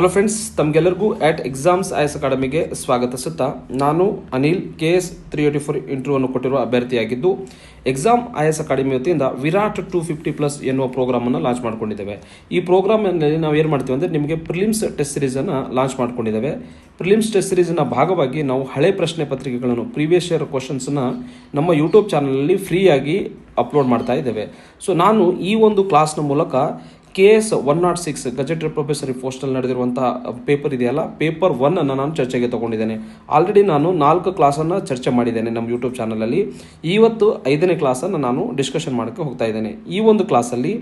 Hello friends, ತಮಗೆಲ್ಲರಿಗೂ ಆಟ್ exams IS ಅಕಾಡೆಮಿಗೆ ಸ್ವಾಗತಿಸುತ್ತಾ ನಾನು Anil KS 384 ಇಂಟರ್ವ್ಯೂವನ್ನು ಕೊಟ್ಟಿರುವ ಅಭ್ಯರ್ಥಿಯಾಗಿದ್ದು ಎಕ್ಸಾಮ್ ಐಎಸ್ ಅಕಾಡೆಮಿ ವತಿಯಿಂದ ವಿರಾಟ್ 250+ ಎನ್ನುವ ಪ್ರೋಗ್ರಾಮನ್ನು ಲಾಂಚ್ ಮಾಡ್ಕೊಂಡಿದ್ದೇವೆ. ಈ ಪ್ರೋಗ್ರಾಮ್ನಲ್ಲಿ ನಾವು ಏನು ಮಾಡ್ತೀವಿ ಅಂದರೆ ನಿಮಗೆ ಪ್ರಿಲಿಮ್ಸ್ ಟೆಸ್ಟ್ ಸೀರೀಸನ್ನು ಲಾಂಚ್ ಮಾಡ್ಕೊಂಡಿದ್ದೇವೆ. ಪ್ರಿಲಿಮ್ಸ್ ಟೆಸ್ಟ್ ಸೀರೀಸ್ನ ಭಾಗವಾಗಿ ನಾವು ಹಳೆ ಪ್ರಶ್ನೆ ಪತ್ರಿಕೆಗಳನ್ನು ಪ್ರೀವಿಯಸ್ ಇಯರ್ ಕ್ವಶನ್ಸನ್ನು ನಮ್ಮ ಯೂಟ್ಯೂಬ್ ಚಾನಲಲ್ಲಿ ಫ್ರೀಯಾಗಿ ಅಪ್ಲೋಡ್ ಮಾಡ್ತಾ ಇದ್ದೇವೆ. ಸೊ ನಾನು ಈ ಒಂದು ಕ್ಲಾಸ್ನ ಮೂಲಕ KS 106 ಗಜೆಟೆಡ್ ಪ್ರೊಫೆಸರಿ ಪೋಸ್ಟಲ್ಲಿ ನಡೆದಿರುವಂತಹ ಪೇಪರ್ ಇದೆಯಲ್ಲ, ಪೇಪರ್ 1 ಅನ್ನು ನಾನು ಚರ್ಚೆಗೆ ತಗೊಂಡಿದ್ದೇನೆ. ಆಲ್ರೆಡಿ ನಾನು 4 ಕ್ಲಾಸನ್ನು ಚರ್ಚೆ ಮಾಡಿದ್ದೇನೆ ನಮ್ಮ ಯೂಟ್ಯೂಬ್ ಚಾನಲಲ್ಲಿ. ಇವತ್ತು 5ನೇ ಕ್ಲಾಸನ್ನು ನಾನು ಡಿಸ್ಕಷನ್ ಮಾಡೋಕ್ಕೆ ಹೋಗ್ತಾ ಇದ್ದೇನೆ. ಈ ಒಂದು ಕ್ಲಾಸಲ್ಲಿ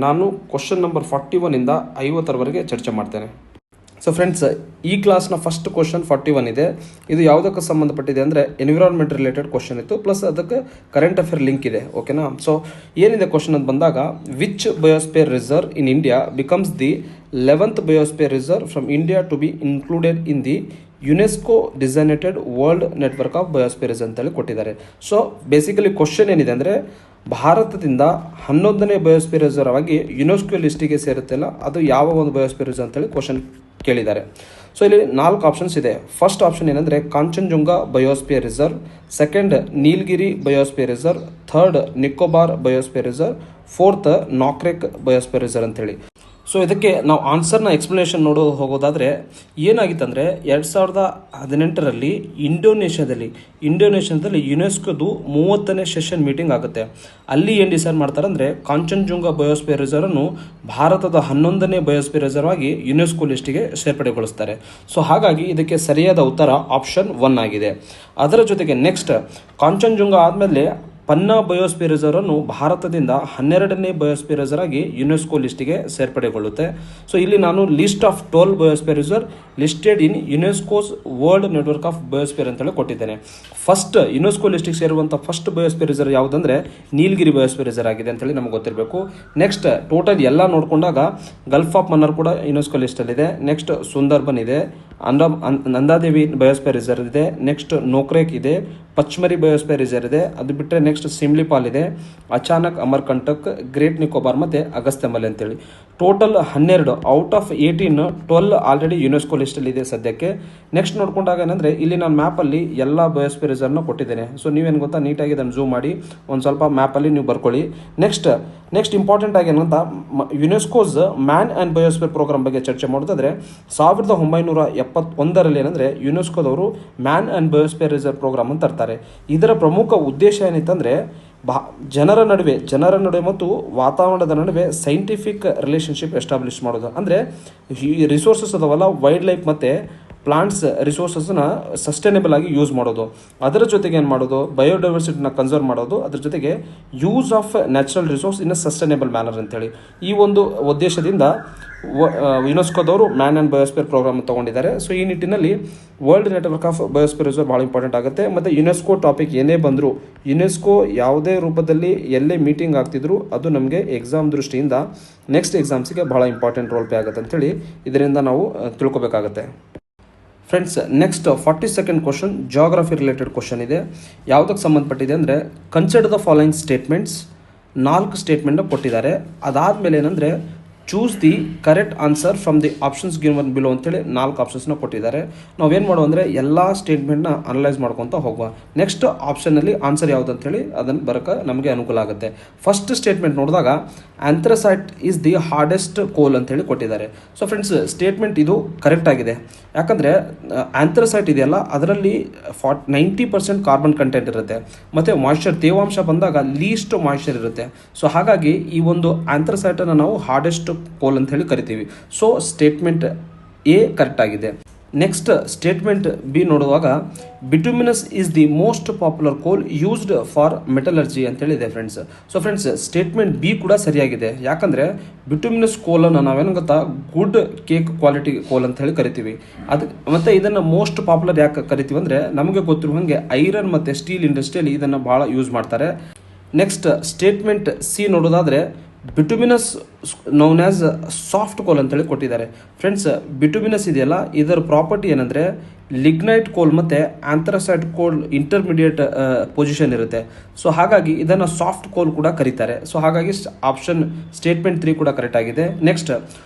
ನಾನು ಕ್ವಶನ್ ನಂಬರ್ 41 ಇಂದ 50ರವರೆಗೆ ಚರ್ಚೆ ಮಾಡ್ತೇನೆ. ಸೊ ಫ್ರೆಂಡ್ಸ್, ಈ ಕ್ಲಾಸ್ನ ಫಸ್ಟ್ ಕ್ವಶನ್ 41 ಇದೆ. ಇದು ಯಾವುದಕ್ಕೆ ಸಂಬಂಧಪಟ್ಟಿದೆ ಅಂದರೆ ಎನ್ವಿರಾನ್ಮೆಂಟ್ ರಿಲೇಟೆಡ್ ಕ್ವಶನ್ ಇತ್ತು, ಪ್ಲಸ್ ಅದಕ್ಕೆ ಕರೆಂಟ್ ಅಫೇರ್ ಲಿಂಕ್ ಇದೆ. ಓಕೆನಾ? ಸೊ ಏನಿದೆ ಕ್ವಶನ್ ಅಂತ ಬಂದಾಗ, which biosphere reserve in India becomes the 11th biosphere reserve from India to be included in the UNESCO designated world network of biospheres ಅಂತೇಳಿ ಕೊಟ್ಟಿದ್ದಾರೆ. So basically question ಏನಿದೆ ಅಂದರೆ, ಭಾರತದಿಂದ 11ನೇ ಬಯೋಸ್ಫಿಯರ್ ರಿಸರ್ವ್ ಆಗಿ ಯುನೆಸ್ಕೋ ಲಿಸ್ಟಿಗೆ ಸೇರುತ್ತಿಲ್ಲ, ಅದು ಯಾವ ಒಂದು ಬಯೋಸ್ಫಿಯರ್ ರಿಸರ್ವ್ ಅಂತೇಳಿ ಕ್ವಶನ್ ಕೇಳಿದ್ದಾರೆ. ಸೊ ಇಲ್ಲಿ 4 ಆಪ್ಷನ್ಸ್ ಇದೆ. ಫಸ್ಟ್ ಆಪ್ಷನ್ ಏನಂದರೆ Kanchenjunga biosphere reserve, second Nilgiri biosphere reserve, third Nicobar biosphere reserve, fourth Nokrek biosphere reserve ಅಂತೇಳಿ. ಸೊ ಇದಕ್ಕೆ ನಾವು ಆನ್ಸರ್ನ ಎಕ್ಸ್ಪ್ಲನೇಷನ್ ಹೋಗೋದಾದರೆ ಏನಾಗಿತ್ತಂದರೆ, 2018ರಲ್ಲಿ ಇಂಡೋನೇಷ್ಯಾದಲ್ಲಿ ಯುನೆಸ್ಕೋದು 30ನೇ ಸೆಷನ್ ಮೀಟಿಂಗ್ ಆಗುತ್ತೆ. ಅಲ್ಲಿ ಏನು ಡಿಸೈಡ್ ಮಾಡ್ತಾರೆ ಅಂದರೆ, ಕಾಂಚನಜುಂಗ ಬಯೋಸ್ಫಿಯರ್ ರಿಸರ್ವನ್ನು ಭಾರತದ 11ನೇ ಬಯೋಸ್ಫಿಯರ್ ರಿಸರ್ವ್ ಆಗಿ ಯುನೆಸ್ಕೋ ಲಿಸ್ಟಿಗೆ ಸೇರ್ಪಡೆಗೊಳಿಸ್ತಾರೆ. ಸೊ ಹಾಗಾಗಿ ಇದಕ್ಕೆ ಸರಿಯಾದ ಉತ್ತರ ಆಪ್ಷನ್ 1 ಆಗಿದೆ. ಅದರ ಜೊತೆಗೆ ನೆಕ್ಸ್ಟ್ ಕಾಂಚನಜುಂಗ ಆದಮೇಲೆ ಪನ್ನಾ ಬಯೋಸ್ಫಿಯರ್ ರಿಸರ್ವ್ ಅನ್ನು ಭಾರತದಿಂದ 12ನೇ ಬಯೋಸ್ಫಿಯರ್ ರಿಸರ್ವ್ ಆಗಿ ಯುನೆಸ್ಕೋ ಲಿಸ್ಟಿಗೆ ಸೇರ್ಪಡೆಗೊಳ್ಳುತ್ತೆ. ಸೊ ಇಲ್ಲಿ ನಾನು list of 12 biosphere reserve listed in UNESCO's world network of biosphere ಅಂತೇಳಿ ಕೊಟ್ಟಿದ್ದೇನೆ. ಫಸ್ಟ್ ಯುನೆಸ್ಕೋ ಲಿಸ್ಟಿಗೆ ಸೇರುವಂಥ ಫಸ್ಟ್ ಬಯೋಸ್ಫಿಯರ್ ರಿಸರ್ವ್ ಯಾವುದಂದರೆ ನೀಲಗಿರಿ ಬಯೋಸ್ಫಿಯರ್ ರಿಸರ್ವ್ ಆಗಿದೆ ಅಂತೇಳಿ ನಮಗೆ ಗೊತ್ತಿರಬೇಕು. ನೆಕ್ಸ್ಟ್ ಟೋಟಲ್ ಎಲ್ಲ ನೋಡಿಕೊಂಡಾಗ ಗಲ್ಫ್ ಆಫ್ ಮನ್ನಾರ್ ಕೂಡ ಯುನೆಸ್ಕೋ ಲಿಸ್ಟಲ್ಲಿದೆ. ನೆಕ್ಸ್ಟ್ ಸುಂದರ್ಬನ್ ಇದೆ, ನಂದಾದೇವಿ ಬಯೋಸ್ಫಿಯರ್ ರಿಸರ್ವ್ ಇದೆ, ನೆಕ್ಸ್ಟ್ ನೋಕ್ರೇಕ್ ಇದೆ, ಪಚ್ಮರಿ ಬಯೋಸ್ಫಿಯರ್ ರಿಸರ್ವ್ ಇದೆ. ಅದು ಬಿಟ್ಟರೆ ನೆಕ್ಸ್ಟ್ ಸಿಮ್ಲಿಪಾಲ್ ಇದೆ, ಅಚಾನಕ್, ಅಮರ್ಕಂಟಕ್, ಗ್ರೇಟ್ ನಿಕೋಬಾರ್ ಮತ್ತು ಅಗಸ್ತ್ಯಮಲೆ ಅಂತೇಳಿ. Total 12 out of 18, 12 already UNESCO ಲಿಸ್ಟಲ್ಲಿ ಇದೆ ಸದ್ಯಕ್ಕೆ. ನೆಕ್ಸ್ಟ್ ನೋಡ್ಕೊಂಡಾಗ ಏನಂದರೆ, ಇಲ್ಲಿ ನಾನು ಮ್ಯಾಪಲ್ಲಿ ಎಲ್ಲ ಬಯೋಸ್ಫಿಯರ್ ರಿಸರ್ವ್ನ ಕೊಟ್ಟಿದ್ದೇನೆ. ಸೊ ನೀವೇನು ಗೊತ್ತಾ, ನೀಟಾಗಿ ಅದನ್ನು ಝೂಮ್ ಮಾಡಿ ಒಂದು ಸ್ವಲ್ಪ ಮ್ಯಾಪಲ್ಲಿ ನೀವು ಬರ್ಕೊಳ್ಳಿ. ನೆಕ್ಸ್ಟ್ ಇಂಪಾರ್ಟೆಂಟ್ ಆಗಿ ಏನಂತ, UNESCO's man and biosphere programme ಬಗ್ಗೆ ಚರ್ಚೆ ಮಾಡೋದಾದರೆ 1971ರಲ್ಲಿ ಏನಂದರೆ ಯುನೆಸ್ಕೋದವರು man and biosphere reserve programme ಅಂತ ತರ್ತಾರೆ. ಇದರ ಪ್ರಮುಖ ಉದ್ದೇಶ ಏನಿತ್ತಂದರೆ, ಜನರ ನಡುವೆ ಮತ್ತು ವಾತಾವರಣದ ನಡುವೆ ಸೈಂಟಿಫಿಕ್ ರಿಲೇಷನ್ಶಿಪ್ ಎಸ್ಟಾಬ್ಲಿಷ್ ಮಾಡೋದು. ಅಂದರೆ ಈ ರಿಸೋರ್ಸಸ್ ಅದಾವಲ್ಲ, ವೈಲ್ಡ್ ಲೈಫ್ ಮತ್ತು ಪ್ಲಾಂಟ್ಸ್ ರಿಸೋರ್ಸಸ್ನ ಸಸ್ಟೈನೇಬಲ್ ಆಗಿ ಯೂಸ್ ಮಾಡೋದು. ಅದರ ಜೊತೆಗೆ ಏನು ಮಾಡೋದು, ಬಯೋಡೈವರ್ಸಿಟಿನ ಕನ್ಸರ್ವ್ ಮಾಡೋದು. ಅದ್ರ ಜೊತೆಗೆ use of natural resource in a sustainable manner ಅಂತೇಳಿ ಈ ಒಂದು ಉದ್ದೇಶದಿಂದ ಯುನೆಸ್ಕೋದವರು ಮ್ಯಾನ್ ಆ್ಯಂಡ್ ಬಯೋಸ್ಫಿಯರ್ ಪ್ರೋಗ್ರಾಮ್ ತಗೊಂಡಿದ್ದಾರೆ. ಸೊ ಈ ನಿಟ್ಟಿನಲ್ಲಿ world network of biosphere reserve ಭಾಳ ಇಂಪಾರ್ಟೆಂಟ್ ಆಗುತ್ತೆ. ಮತ್ತು ಯುನೆಸ್ಕೋ ಟಾಪಿಕ್ ಏನೇ ಬಂದರೂ, ಯುನೆಸ್ಕೋ ಯಾವುದೇ ರೂಪದಲ್ಲಿ ಎಲ್ಲೇ ಮೀಟಿಂಗ್ ಆಗ್ತಿದ್ರು ಅದು ನಮಗೆ ಎಕ್ಸಾಮ್ ದೃಷ್ಟಿಯಿಂದ ನೆಕ್ಸ್ಟ್ ಎಕ್ಸಾಮ್ಸಿಗೆ ಭಾಳ ಇಂಪಾರ್ಟೆಂಟ್ ರೋಲ್ ಪ್ಲೇ ಆಗುತ್ತೆ ಅಂತೇಳಿ ಇದರಿಂದ ನಾವು ತಿಳ್ಕೊಬೇಕಾಗತ್ತೆ. Friends, next 42nd question geography related question ಇದೆ. ಯಾವುದಕ್ಕೆ ಸಂಬಂಧಪಟ್ಟಿದೆ ಅಂದರೆ, ಕನ್ಸಿಡರ್ ದ ಫಾಲೋಯಿಂಗ್ ಸ್ಟೇಟ್ಮೆಂಟ್ಸ್. 4 ಸ್ಟೇಟ್ಮೆಂಟ್ನ ಕೊಟ್ಟಿದ್ದಾರೆ. ಅದಾದಮೇಲೆ ಏನಂದರೆ, choose the correct answer from the options given below ಅಂತೇಳಿ 4 ಆಪ್ಷನ್ಸ್ನ ಕೊಟ್ಟಿದ್ದಾರೆ. ನಾವೇನು ಮಾಡುವ ಅಂದರೆ, ಎಲ್ಲ ಸ್ಟೇಟ್ಮೆಂಟ್ನ ಅನಲೈಸ್ ಮಾಡ್ಕೊತ ಹೋಗುವ. ನೆಕ್ಸ್ಟ್ ಆಪ್ಷನ್ನಲ್ಲಿ ಆನ್ಸರ್ ಯಾವುದು ಅಂತೇಳಿ ಅದನ್ನು ಬರೋಕ್ಕೆ ನಮಗೆ ಅನುಕೂಲ ಆಗುತ್ತೆ. ಫಸ್ಟ್ ಸ್ಟೇಟ್ಮೆಂಟ್ ನೋಡಿದಾಗ ಆಂಥ್ರಸೈಟ್ ಈಸ್ ದಿ ಹಾರ್ಡೆಸ್ಟ್ ಕೋಲ್ ಅಂತೇಳಿ ಕೊಟ್ಟಿದ್ದಾರೆ. ಸೊ ಫ್ರೆಂಡ್ಸ್, ಸ್ಟೇಟ್ಮೆಂಟ್ ಇದು ಕರೆಕ್ಟ್ ಆಗಿದೆ. ಯಾಕಂದರೆ ಆಂಥ್ರಸೈಟ್ ಇದೆಯಲ್ಲ, ಅದರಲ್ಲಿ 90% ಕಾರ್ಬನ್ ಕಂಟೆಂಟ್ ಇರುತ್ತೆ. ಮತ್ತು ಮಾಯ್ಶ್ಚರ್, ತೇವಾಂಶ ಬಂದಾಗ ಲೀಸ್ಟ್ ಮಾಯ್ಶ್ಚರ್ ಇರುತ್ತೆ. ಸೊ ಹಾಗಾಗಿ ಈ ಒಂದು ಆಂಥ್ರಸೈಟನ್ನು ನಾವು ಹಾರ್ಡೆಸ್ಟ್ ಕೋಲ್ ಅಂತ ಹೇಳಿ ಕರಿತೀವಿ. ಸೊ ಸ್ಟೇಟ್ಮೆಂಟ್ ಎ ಕರೆಕ್ಟ್ ಆಗಿದೆ. ನೆಕ್ಸ್ಟ್ ಸ್ಟೇಟ್ಮೆಂಟ್ ಬಿ ನೋಡುವಾಗ, bituminous is the most popular coal used for metallurgy ಅಂತೇಳಿದೆ friends. So friends, statement B ಕೂಡ ಸರಿಯಾಗಿದೆ. ಯಾಕಂದರೆ ಬಿಟುಮಿನಸ್ ಕೋಲನ್ನು ನಾವೇನು ಗೊತ್ತಾ, ಗುಡ್ ಕೇಕ್ ಕ್ವಾಲಿಟಿ ಕೋಲ್ ಅಂತ ಹೇಳಿ ಕರಿತೀವಿ. ಮತ್ತು ಇದನ್ನು ಮೋಸ್ಟ್ ಪಾಪ್ಯುಲರ್ ಯಾಕೆ ಕರಿತೀವಿ ಅಂದರೆ, ನಮಗೆ ಗೊತ್ತಿರುವ ಹಾಗೆ ಐರನ್ ಮತ್ತು ಸ್ಟೀಲ್ ಇಂಡಸ್ಟ್ರಿಯಲ್ಲಿ ಇದನ್ನು ಭಾಳ ಯೂಸ್ ಮಾಡ್ತಾರೆ. ನೆಕ್ಸ್ಟ್ ಸ್ಟೇಟ್ಮೆಂಟ್ ಸಿ ನೋಡೋದಾದರೆ, ಬಿಟುಮಿನಸ್ ನೋನ್ ಆ್ಯಸ್ ಸಾಫ್ಟ್ ಕೋಲ್ ಅಂತೇಳಿ ಕೊಟ್ಟಿದ್ದಾರೆ. ಫ್ರೆಂಡ್ಸ್, ಬಿಟುಮಿನಸ್ ಇದೆಯಲ್ಲ, ಇದರ ಪ್ರಾಪರ್ಟಿ ಏನಂದರೆ ಲಿಗ್ನೈಟ್ ಕೋಲ್ ಮತ್ತು ಆಂಥ್ರಸೈಟ್ ಕೋಲ್ ಇಂಟರ್ಮಿಡಿಯೇಟ್ ಪೊಸಿಷನ್ ಇರುತ್ತೆ. ಸೊ ಹಾಗಾಗಿ ಇದನ್ನು ಸಾಫ್ಟ್ ಕೋಲ್ ಕೂಡ ಕರೀತಾರೆ. ಸೊ ಹಾಗಾಗಿ ಆಪ್ಷನ್ ಸ್ಟೇಟ್ಮೆಂಟ್ 3 ಕೂಡ ಕರೆಕ್ಟ್ ಆಗಿದೆ. Next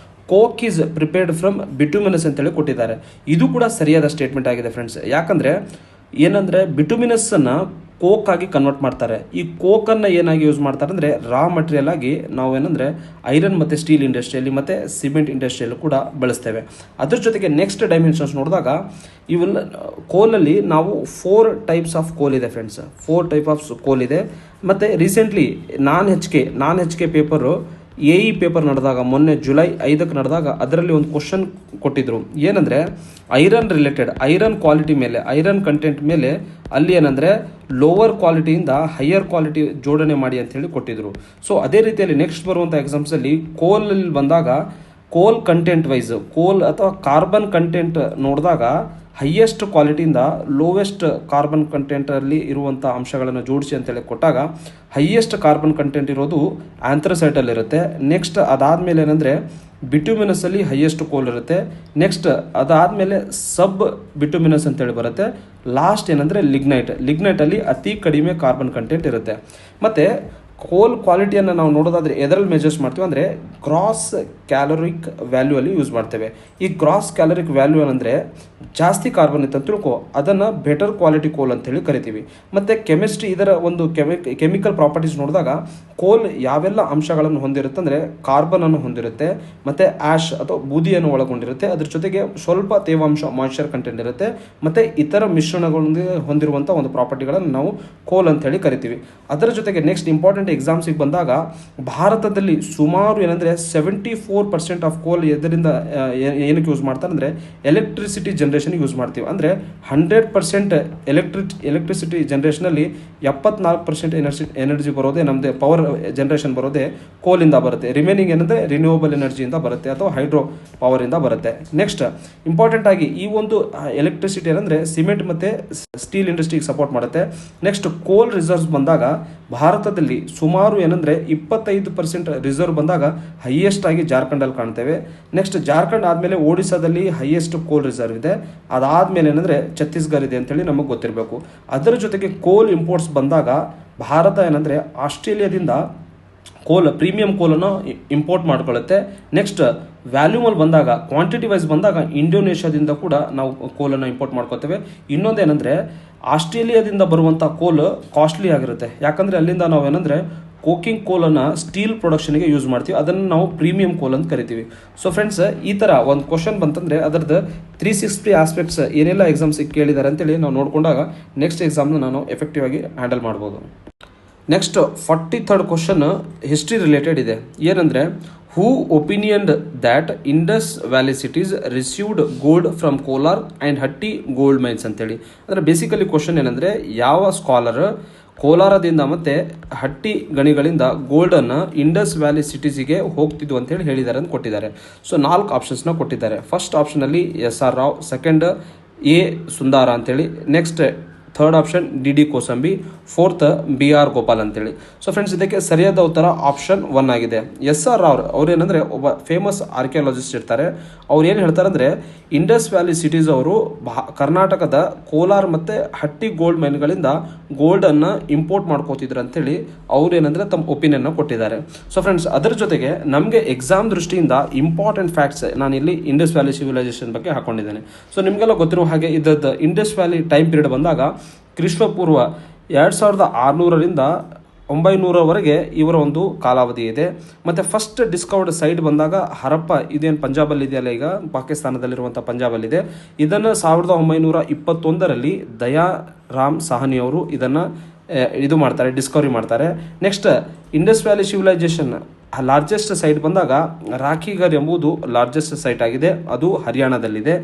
coke is prepared from bituminous ಅಂತೇಳಿ ಕೊಟ್ಟಿದ್ದಾರೆ. ಇದು ಕೂಡ ಸರಿಯಾದ ಸ್ಟೇಟ್ಮೆಂಟ್ ಆಗಿದೆ ಫ್ರೆಂಡ್ಸ್. ಯಾಕಂದರೆ ಏನಂದರೆ ಬಿಟುಮಿನಸ್ಸನ್ನು ಕೋಕ್ ಆಗಿ ಕನ್ವರ್ಟ್ ಮಾಡ್ತಾರೆ. ಈ ಕೋಕನ್ನು ಏನಾಗಿ ಯೂಸ್ ಮಾಡ್ತಾರೆ ಅಂದರೆ ರಾ ಮಟೀರಿಯಲ್ ಆಗಿ ನಾವು ಏನಂದರೆ ಐರನ್ ಮತ್ತು ಸ್ಟೀಲ್ ಇಂಡಸ್ಟ್ರಿಯಲ್ಲಿ ಮತ್ತು ಸಿಮೆಂಟ್ ಇಂಡಸ್ಟ್ರಿಯಲ್ಲೂ ಕೂಡ ಬಳಸ್ತೇವೆ. ಅದ್ರ ಜೊತೆಗೆ ನೆಕ್ಸ್ಟ್ ಡೈಮೆನ್ಷನ್ಸ್ ನೋಡಿದಾಗ ಇವೆಲ್ಲ ಕೋಲಲ್ಲಿ ನಾವು 4 ಟೈಪ್ಸ್ ಆಫ್ ಕೋಲ್ ಇದೆ ಫ್ರೆಂಡ್ಸ್. 4 ಟೈಪ್ ಆಫ್ ಕೋಲ್ ಇದೆ. ಮತ್ತು recently non H K paper AE paper ನಡೆದಾಗ ಮೊನ್ನೆ ಜುಲೈ 5ಕ್ಕೆ ನಡೆದಾಗ ಅದರಲ್ಲಿ ಒಂದು ಕ್ವಶನ್ ಕೊಟ್ಟಿದ್ರು. ಏನಂದರೆ ಐರನ್ ಕ್ವಾಲಿಟಿ ಮೇಲೆ, ಐರನ್ ಕಂಟೆಂಟ್ ಮೇಲೆ ಅಲ್ಲಿ ಏನಂದರೆ ಲೋವರ್ ಕ್ವಾಲಿಟಿಯಿಂದ ಹೈಯರ್ ಕ್ವಾಲಿಟಿ ಜೋಡಣೆ ಮಾಡಿ ಅಂತ ಹೇಳಿ ಕೊಟ್ಟಿದ್ರು. ಸೊ ಅದೇ ರೀತಿಯಲ್ಲಿ ನೆಕ್ಸ್ಟ್ ಬರುವಂಥ ಎಕ್ಸಾಮ್ಸಲ್ಲಿ ಕೋಲಲ್ಲಿ ಬಂದಾಗ ಕೋಲ್ ಕಂಟೆಂಟ್ ವೈಸ್ ಕೋಲ್ ಅಥವಾ ಕಾರ್ಬನ್ ಕಂಟೆಂಟ್ ನೋಡಿದಾಗ ಹೈಯೆಸ್ಟ್ ಕ್ವಾಲಿಟಿಯಿಂದ ಲೋವೆಸ್ಟ್ ಕಾರ್ಬನ್ ಕಂಟೆಂಟಲ್ಲಿ ಇರುವಂಥ ಅಂಶಗಳನ್ನು ಜೋಡಿಸಿ ಅಂತೇಳಿ ಕೊಟ್ಟಾಗ ಹೈಯೆಸ್ಟ್ ಕಾರ್ಬನ್ ಕಂಟೆಂಟ್ ಇರೋದು ಆಂಥ್ರಸೈಟಲ್ಲಿರುತ್ತೆ. ನೆಕ್ಸ್ಟ್ ಅದಾದಮೇಲೆ ಏನಂದರೆ ಬಿಟುಮಿನಸಲ್ಲಿ ಹೈಯೆಸ್ಟ್ ಕೋಲ್ ಇರುತ್ತೆ. ನೆಕ್ಸ್ಟ್ ಅದಾದಮೇಲೆ ಸಬ್ ಬಿಟುಮಿನಸ್ ಅಂತೇಳಿ ಬರುತ್ತೆ. ಲಾಸ್ಟ್ ಏನಂದರೆ ಲಿಗ್ನೈಟಲ್ಲಿ ಅತಿ ಕಡಿಮೆ ಕಾರ್ಬನ್ ಕಂಟೆಂಟ್ ಇರುತ್ತೆ. ಮತ್ತು ಕೋಲ್ ಕ್ವಾಲಿಟಿಯನ್ನು ನಾವು ನೋಡೋದಾದರೆ ಎದರಲ್ಲಿ ಮೆಜರ್ಸ್ ಮಾಡ್ತೀವಿ ಅಂದರೆ ಗ್ರಾಸ್ ಕ್ಯಾಲೋರಿಕ್ ವ್ಯಾಲ್ಯೂ ಅಲ್ಲಿ ಯೂಸ್ ಮಾಡ್ತೇವೆ. ಈ ಗ್ರಾಸ್ ಕ್ಯಾಲೋರಿಕ್ ವ್ಯಾಲ್ಯೂ ಏನಂದರೆ ಜಾಸ್ತಿ ಕಾರ್ಬನ್ ಇತ್ತು ಅಂತ ತಿಳ್ಕೊ, ಅದನ್ನು ಬೆಟರ್ ಕ್ವಾಲಿಟಿ ಕೋಲ್ ಅಂತೇಳಿ ಕರಿತೀವಿ. ಮತ್ತು ಕೆಮಿಸ್ಟ್ರಿ ಇದರ ಒಂದು ಕೆಮಿಕಲ್ ಪ್ರಾಪರ್ಟೀಸ್ ನೋಡಿದಾಗ ಕೋಲ್ ಯಾವೆಲ್ಲ ಅಂಶಗಳನ್ನು ಹೊಂದಿರುತ್ತೆ ಅಂದರೆ ಕಾರ್ಬನನ್ನು ಹೊಂದಿರುತ್ತೆ, ಮತ್ತು ಆ್ಯಶ್ ಅಥವಾ ಬೂದಿಯನ್ನು ಒಳಗೊಂಡಿರುತ್ತೆ, ಅದ್ರ ಜೊತೆಗೆ ಸ್ವಲ್ಪ ತೇವಾಂಶ ಮಾಯಿಶ್ಚರ್ ಕಂಟೆಂಟ್ ಇರುತ್ತೆ, ಮತ್ತು ಇತರ ಮಿಶ್ರಣಗಳೊಂದಿಗೆ ಹೊಂದಿರುವಂಥ ಒಂದು ಪ್ರಾಪರ್ಟಿಗಳನ್ನು ನಾವು ಕೋಲ್ ಅಂತೇಳಿ ಕರಿತೀವಿ. ಅದರ ಜೊತೆಗೆ ನೆಕ್ಸ್ಟ್ ಇಂಪಾರ್ಟೆಂಟ್ ಎಕ್ಸಾಮ್ಸಿಗೆ ಬಂದಾಗ ಭಾರತದಲ್ಲಿ ಸುಮಾರು ಏನಂದರೆ 74% ಆಫ್ ಕೋಲ್ ಎದರಿಂದ ಏನಕ್ಕೆ ಯೂಸ್ ಮಾಡ್ತಾರೆ ಅಂದರೆ ಎಲೆಕ್ಟ್ರಿಸಿಟಿ ಜನರೇಷನ್ಗೆ ಯೂಸ್ ಮಾಡ್ತೀವಿ. ಅಂದರೆ 100% ಎಲೆಕ್ಟ್ರಿಸಿಟಿ ಜನರೇಷನಲ್ಲಿ 74% ಎನರ್ಜಿ ಬರೋದೇ ನಮ್ಮದೇ, ಪವರ್ ಜನರೇಷನ್ ಬರೋದೇ ಕೋಲಿಂದ ಬರುತ್ತೆ. ರಿಮೈನಿಂಗ್ ಏನಂದರೆ ರಿನ್ಯೂವಬಲ್ ಎನರ್ಜಿಯಿಂದ ಬರುತ್ತೆ ಅಥವಾ ಹೈಡ್ರೋ ಪವರಿಂದ ಬರುತ್ತೆ. ನೆಕ್ಸ್ಟ್ ಇಂಪಾರ್ಟೆಂಟ್ ಆಗಿ ಈ ಒಂದು ಎಲೆಕ್ಟ್ರಿಸಿಟಿ ಏನಂದರೆ ಸಿಮೆಂಟ್ ಮತ್ತು ಸ್ಟೀಲ್ ಇಂಡಸ್ಟ್ರಿಗೆ ಸಪೋರ್ಟ್ ಮಾಡುತ್ತೆ. ನೆಕ್ಸ್ಟ್ ಕೋಲ್ ರಿಸರ್ವ್ಸ್ ಬಂದಾಗ ಭಾರತದಲ್ಲಿ ಸುಮಾರು ಏನಂದರೆ 25% ರಿಸರ್ವ್ ಬಂದಾಗ ಹೈಯೆಸ್ಟ್ ಆಗಿ ಜಾರ್ಖಂಡಲ್ಲಿ ಕಾಣ್ತೇವೆ. ನೆಕ್ಸ್ಟ್ ಜಾರ್ಖಂಡ್ ಆದಮೇಲೆ ಒಡಿಸ್ಸಾದಲ್ಲಿ ಹೈಯೆಸ್ಟ್ ಕೋಲ್ ರಿಸರ್ವ್ ಇದೆ. ಅದಾದಮೇಲೆ ಏನಂದರೆ ಛತ್ತೀಸ್ಗಢ ಇದೆ ಅಂತೇಳಿ ನಮಗೆ ಗೊತ್ತಿರಬೇಕು. ಅದರ ಜೊತೆಗೆ ಕೋಲ್ ಇಂಪೋರ್ಟ್ಸ್ ಬಂದಾಗ ಭಾರತ ಏನಂದರೆ ಆಸ್ಟ್ರೇಲಿಯಾದಿಂದ ಪ್ರೀಮಿಯಂ ಕೋಲನ್ನು ಇಂಪೋರ್ಟ್ ಮಾಡ್ಕೊಳ್ಳುತ್ತೆ. ನೆಕ್ಸ್ಟ್ ವ್ಯಾಲ್ಯೂಮಲ್ಲಿ ಬಂದಾಗ ಕ್ವಾಂಟಿಟಿ ವೈಸ್ ಬಂದಾಗ ಇಂಡೋನೇಷ್ಯಾದಿಂದ ಕೂಡ ನಾವು ಕೋಲನ್ನು ಇಂಪೋರ್ಟ್ ಮಾಡ್ಕೋತೇವೆ. ಇನ್ನೊಂದೇನೆಂದರೆ ಆಸ್ಟ್ರೇಲಿಯಾದಿಂದ ಬರುವಂಥ ಕೋಲ್ ಕಾಸ್ಟ್ಲಿ ಆಗಿರುತ್ತೆ. ಯಾಕಂದರೆ ಅಲ್ಲಿಂದ ನಾವು ಏನಂದರೆ ಕೋಕಿಂಗ್ ಕೋಲನ್ನು ಸ್ಟೀಲ್ ಪ್ರೊಡಕ್ಷನ್ಗೆ ಯೂಸ್ ಮಾಡ್ತೀವಿ, ಅದನ್ನು ನಾವು ಪ್ರೀಮಿಯಂ ಕೋಲ್ ಅಂತ ಕರಿತೀವಿ. ಸೊ ಫ್ರೆಂಡ್ಸ್, ಈ ಥರ ಒಂದು ಕ್ವಶನ್ ಬಂತಂದರೆ ಅದರದ್ದು 360 ಆಸ್ಪೆಕ್ಟ್ಸ್ ಏನೆಲ್ಲ ಎಕ್ಸಾಮ್ಸಿಗೆ ಕೇಳಿದ್ದಾರೆ ಅಂತೇಳಿ ನಾವು ನೋಡಿಕೊಂಡಾಗ ನೆಕ್ಸ್ಟ್ ಎಕ್ಸಾಮ್ನ ನಾನು ಎಫೆಕ್ಟಿವ್ ಆಗಿ ಹ್ಯಾಂಡಲ್ ಮಾಡ್ಬೋದು. Next 43rd question history related ಇದೆ. ಏನಂದರೆ who opinioned that Indus valley cities received gold from Kolar and Hatti gold mines ಅಂತೇಳಿ. ಅಂದರೆ ಬೇಸಿಕಲಿ ಕ್ವಶನ್ ಏನಂದರೆ ಯಾವ ಸ್ಕಾಲರ್ ಕೋಲಾರದಿಂದ ಮತ್ತು ಹಟ್ಟಿ ಗಣಿಗಳಿಂದ ಗೋಲ್ಡನ್ನು ಇಂಡಸ್ ವ್ಯಾಲಿ ಸಿಟೀಸಿಗೆ ಹೋಗ್ತಿದ್ವು ಅಂತೇಳಿ ಹೇಳಿದ್ದಾರೆ ಅಂತ ಕೊಟ್ಟಿದ್ದಾರೆ. ಸೊ 4 ಆಪ್ಷನ್ಸ್ನ ಕೊಟ್ಟಿದ್ದಾರೆ. ಫಸ್ಟ್ ಆಪ್ಷನಲ್ಲಿ SR Rao, second A Sundara ಅಂತೇಳಿ, next third option DD Kosambi, fourth BR Gopal ಅಂತೇಳಿ. ಸೊ ಫ್ರೆಂಡ್ಸ್, ಇದಕ್ಕೆ ಸರಿಯಾದ ಉತ್ತರ ಆಪ್ಷನ್ 1 ಆಗಿದೆ. SR ರಾವ್ ಅವ್ರೇನಂದರೆ ಒಬ್ಬ ಫೇಮಸ್ ಆರ್ಕಿಯಾಲಜಿಸ್ಟ್ ಇರ್ತಾರೆ. ಅವ್ರು ಏನು ಹೇಳ್ತಾರೆ ಅಂದರೆ ಇಂಡಸ್ ವ್ಯಾಲಿ ಸಿಟೀಸ್ ಅವರು ಕರ್ನಾಟಕದ ಕೋಲಾರ ಮತ್ತು ಹಟ್ಟಿ ಗೋಲ್ಡ್ ಮೈನ್ಗಳಿಂದ ಗೋಲ್ಡನ್ನು ಇಂಪೋರ್ಟ್ ಮಾಡ್ಕೋತಿದ್ರು ಅಂತೇಳಿ ಅವ್ರೇನಂದರೆ ತಮ್ಮ ಒಪಿನಿಯನ್ನ ಕೊಟ್ಟಿದ್ದಾರೆ. ಸೊ ಫ್ರೆಂಡ್ಸ್, ಅದರ ಜೊತೆಗೆ ನಮಗೆ ಎಕ್ಸಾಮ್ ದೃಷ್ಟಿಯಿಂದ ಇಂಪಾರ್ಟೆಂಟ್ ಫ್ಯಾಕ್ಟ್ಸ್ ನಾನಿಲ್ಲಿ ಇಂಡಸ್ ವ್ಯಾಲಿ ಸಿವಿಲೈಸೇಷನ್ ಬಗ್ಗೆ ಹಾಕೊಂಡಿದ್ದೇನೆ. ಸೊ ನಿಮಗೆಲ್ಲ ಗೊತ್ತಿರುವ ಹಾಗೆ ಇದರದ್ದು ಇಂಡಸ್ ವ್ಯಾಲಿ ಟೈಮ್ ಪೀರಿಯಡ್ ಬಂದಾಗ ಕ್ರಿಸ್ತಪೂರ್ವ 2600ರಿಂದ 900ವರೆಗೆ ಇವರ ಒಂದು ಕಾಲಾವಧಿ ಇದೆ. ಮತ್ತು ಫಸ್ಟ್ ಡಿಸ್ಕವರ್ಡ್ ಸೈಟ್ ಬಂದಾಗ ಹರಪ್ಪ, ಇದೇನು ಪಂಜಾಬಲ್ಲಿ ಇದೆಯಲ್ಲ, ಈಗ ಪಾಕಿಸ್ತಾನದಲ್ಲಿರುವಂಥ ಪಂಜಾಬಲ್ಲಿದೆ. ಇದನ್ನು 1921ರಲ್ಲಿ ದಯಾರಾಮ್ ಸಾಹನಿ ಅವರು ಇದನ್ನು ಡಿಸ್ಕವರಿ ಮಾಡ್ತಾರೆ. Next Indus valley civilisation largest site ಬಂದಾಗ ರಾಖಿಗರ್ ಎಂಬುದು ಲಾರ್ಜೆಸ್ಟ್ ಸೈಟ್ ಆಗಿದೆ, ಅದು ಹರಿಯಾಣದಲ್ಲಿದೆ.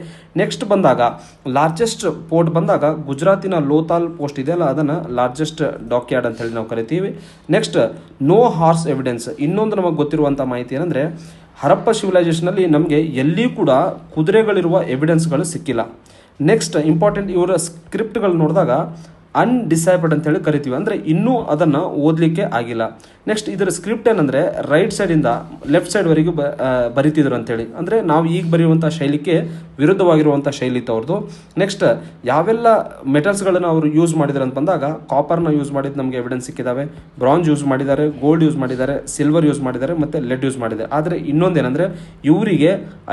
ನೆಕ್ಸ್ಟ್ ಬಂದಾಗ ಲಾರ್ಜೆಸ್ಟ್ ಪೋರ್ಟ್ ಬಂದಾಗ ಗುಜರಾತಿನ ಲೋತಾಲ್ ಪೋಸ್ಟ್ ಇದೆಯಲ್ಲ, ಅದನ್ನು ಲಾರ್ಜೆಸ್ಟ್ ಡಾಕ್ ಯಾರ್ಡ್ ಅಂತ ಹೇಳಿ ನಾವು ಕರಿತೀವಿ. ನೆಕ್ಸ್ಟ್ ನೋ ಹಾರ್ಸ್ ಎವಿಡೆನ್ಸ್, ಇನ್ನೊಂದು ನಮಗೆ ಗೊತ್ತಿರುವಂಥ ಮಾಹಿತಿ ಏನಂದರೆ ಹರಪ್ಪ ಸಿವಿಲೈಸೇಷನಲ್ಲಿ ನಮಗೆ ಎಲ್ಲಿಯೂ ಕೂಡ ಕುದುರೆಗಳಿರುವ ಎವಿಡೆನ್ಸ್ಗಳು ಸಿಕ್ಕಿಲ್ಲ. ನೆಕ್ಸ್ಟ್ ಇಂಪಾರ್ಟೆಂಟ್ ಇವರ ಸ್ಕ್ರಿಪ್ಟ್ಗಳು ನೋಡಿದಾಗ ಅನ್ಡಿಸೈಬಲ್ಡ್ ಅಂತೇಳಿ ಕರಿತೀವಿ, ಅಂದರೆ ಇನ್ನೂ ಅದನ್ನು ಓದಲಿಕ್ಕೆ ಆಗಿಲ್ಲ. ನೆಕ್ಸ್ಟ್ ಇದರ ಸ್ಕ್ರಿಪ್ಟ್ ಏನಂದರೆ ರೈಟ್ ಸೈಡಿಂದ ಲೆಫ್ಟ್ ಸೈಡ್ವರೆಗೂ ಬರಿತಿದ್ರು ಅಂತೇಳಿ, ಅಂದರೆ ನಾವು ಈಗ ಬರೆಯುವಂಥ ಶೈಲಿಗೆ ವಿರುದ್ಧವಾಗಿರುವಂಥ ಶೈಲಿ ಇತ್ತು ಅವ್ರದ್ದು. ನೆಕ್ಸ್ಟ್ ಯಾವೆಲ್ಲ ಮೆಟಲ್ಸ್ಗಳನ್ನು ಅವರು ಯೂಸ್ ಮಾಡಿದ್ದಾರೆ ಅಂತ ಬಂದಾಗ ಕಾಪರ್ನ ಯೂಸ್ ಮಾಡಿದ್ದು ನಮಗೆ ಎವಿಡೆನ್ಸ್ ಸಿಕ್ಕಿದ್ದಾವೆ, ಬ್ರಾಂಜ್ ಯೂಸ್ ಮಾಡಿದ್ದಾರೆ, ಗೋಲ್ಡ್ ಯೂಸ್ ಮಾಡಿದ್ದಾರೆ, ಸಿಲ್ವರ್ ಯೂಸ್ ಮಾಡಿದ್ದಾರೆ ಮತ್ತು ಲೆಡ್ ಯೂಸ್ ಮಾಡಿದ್ದಾರೆ. ಆದರೆ ಇನ್ನೊಂದೇನೆಂದರೆ ಇವರಿಗೆ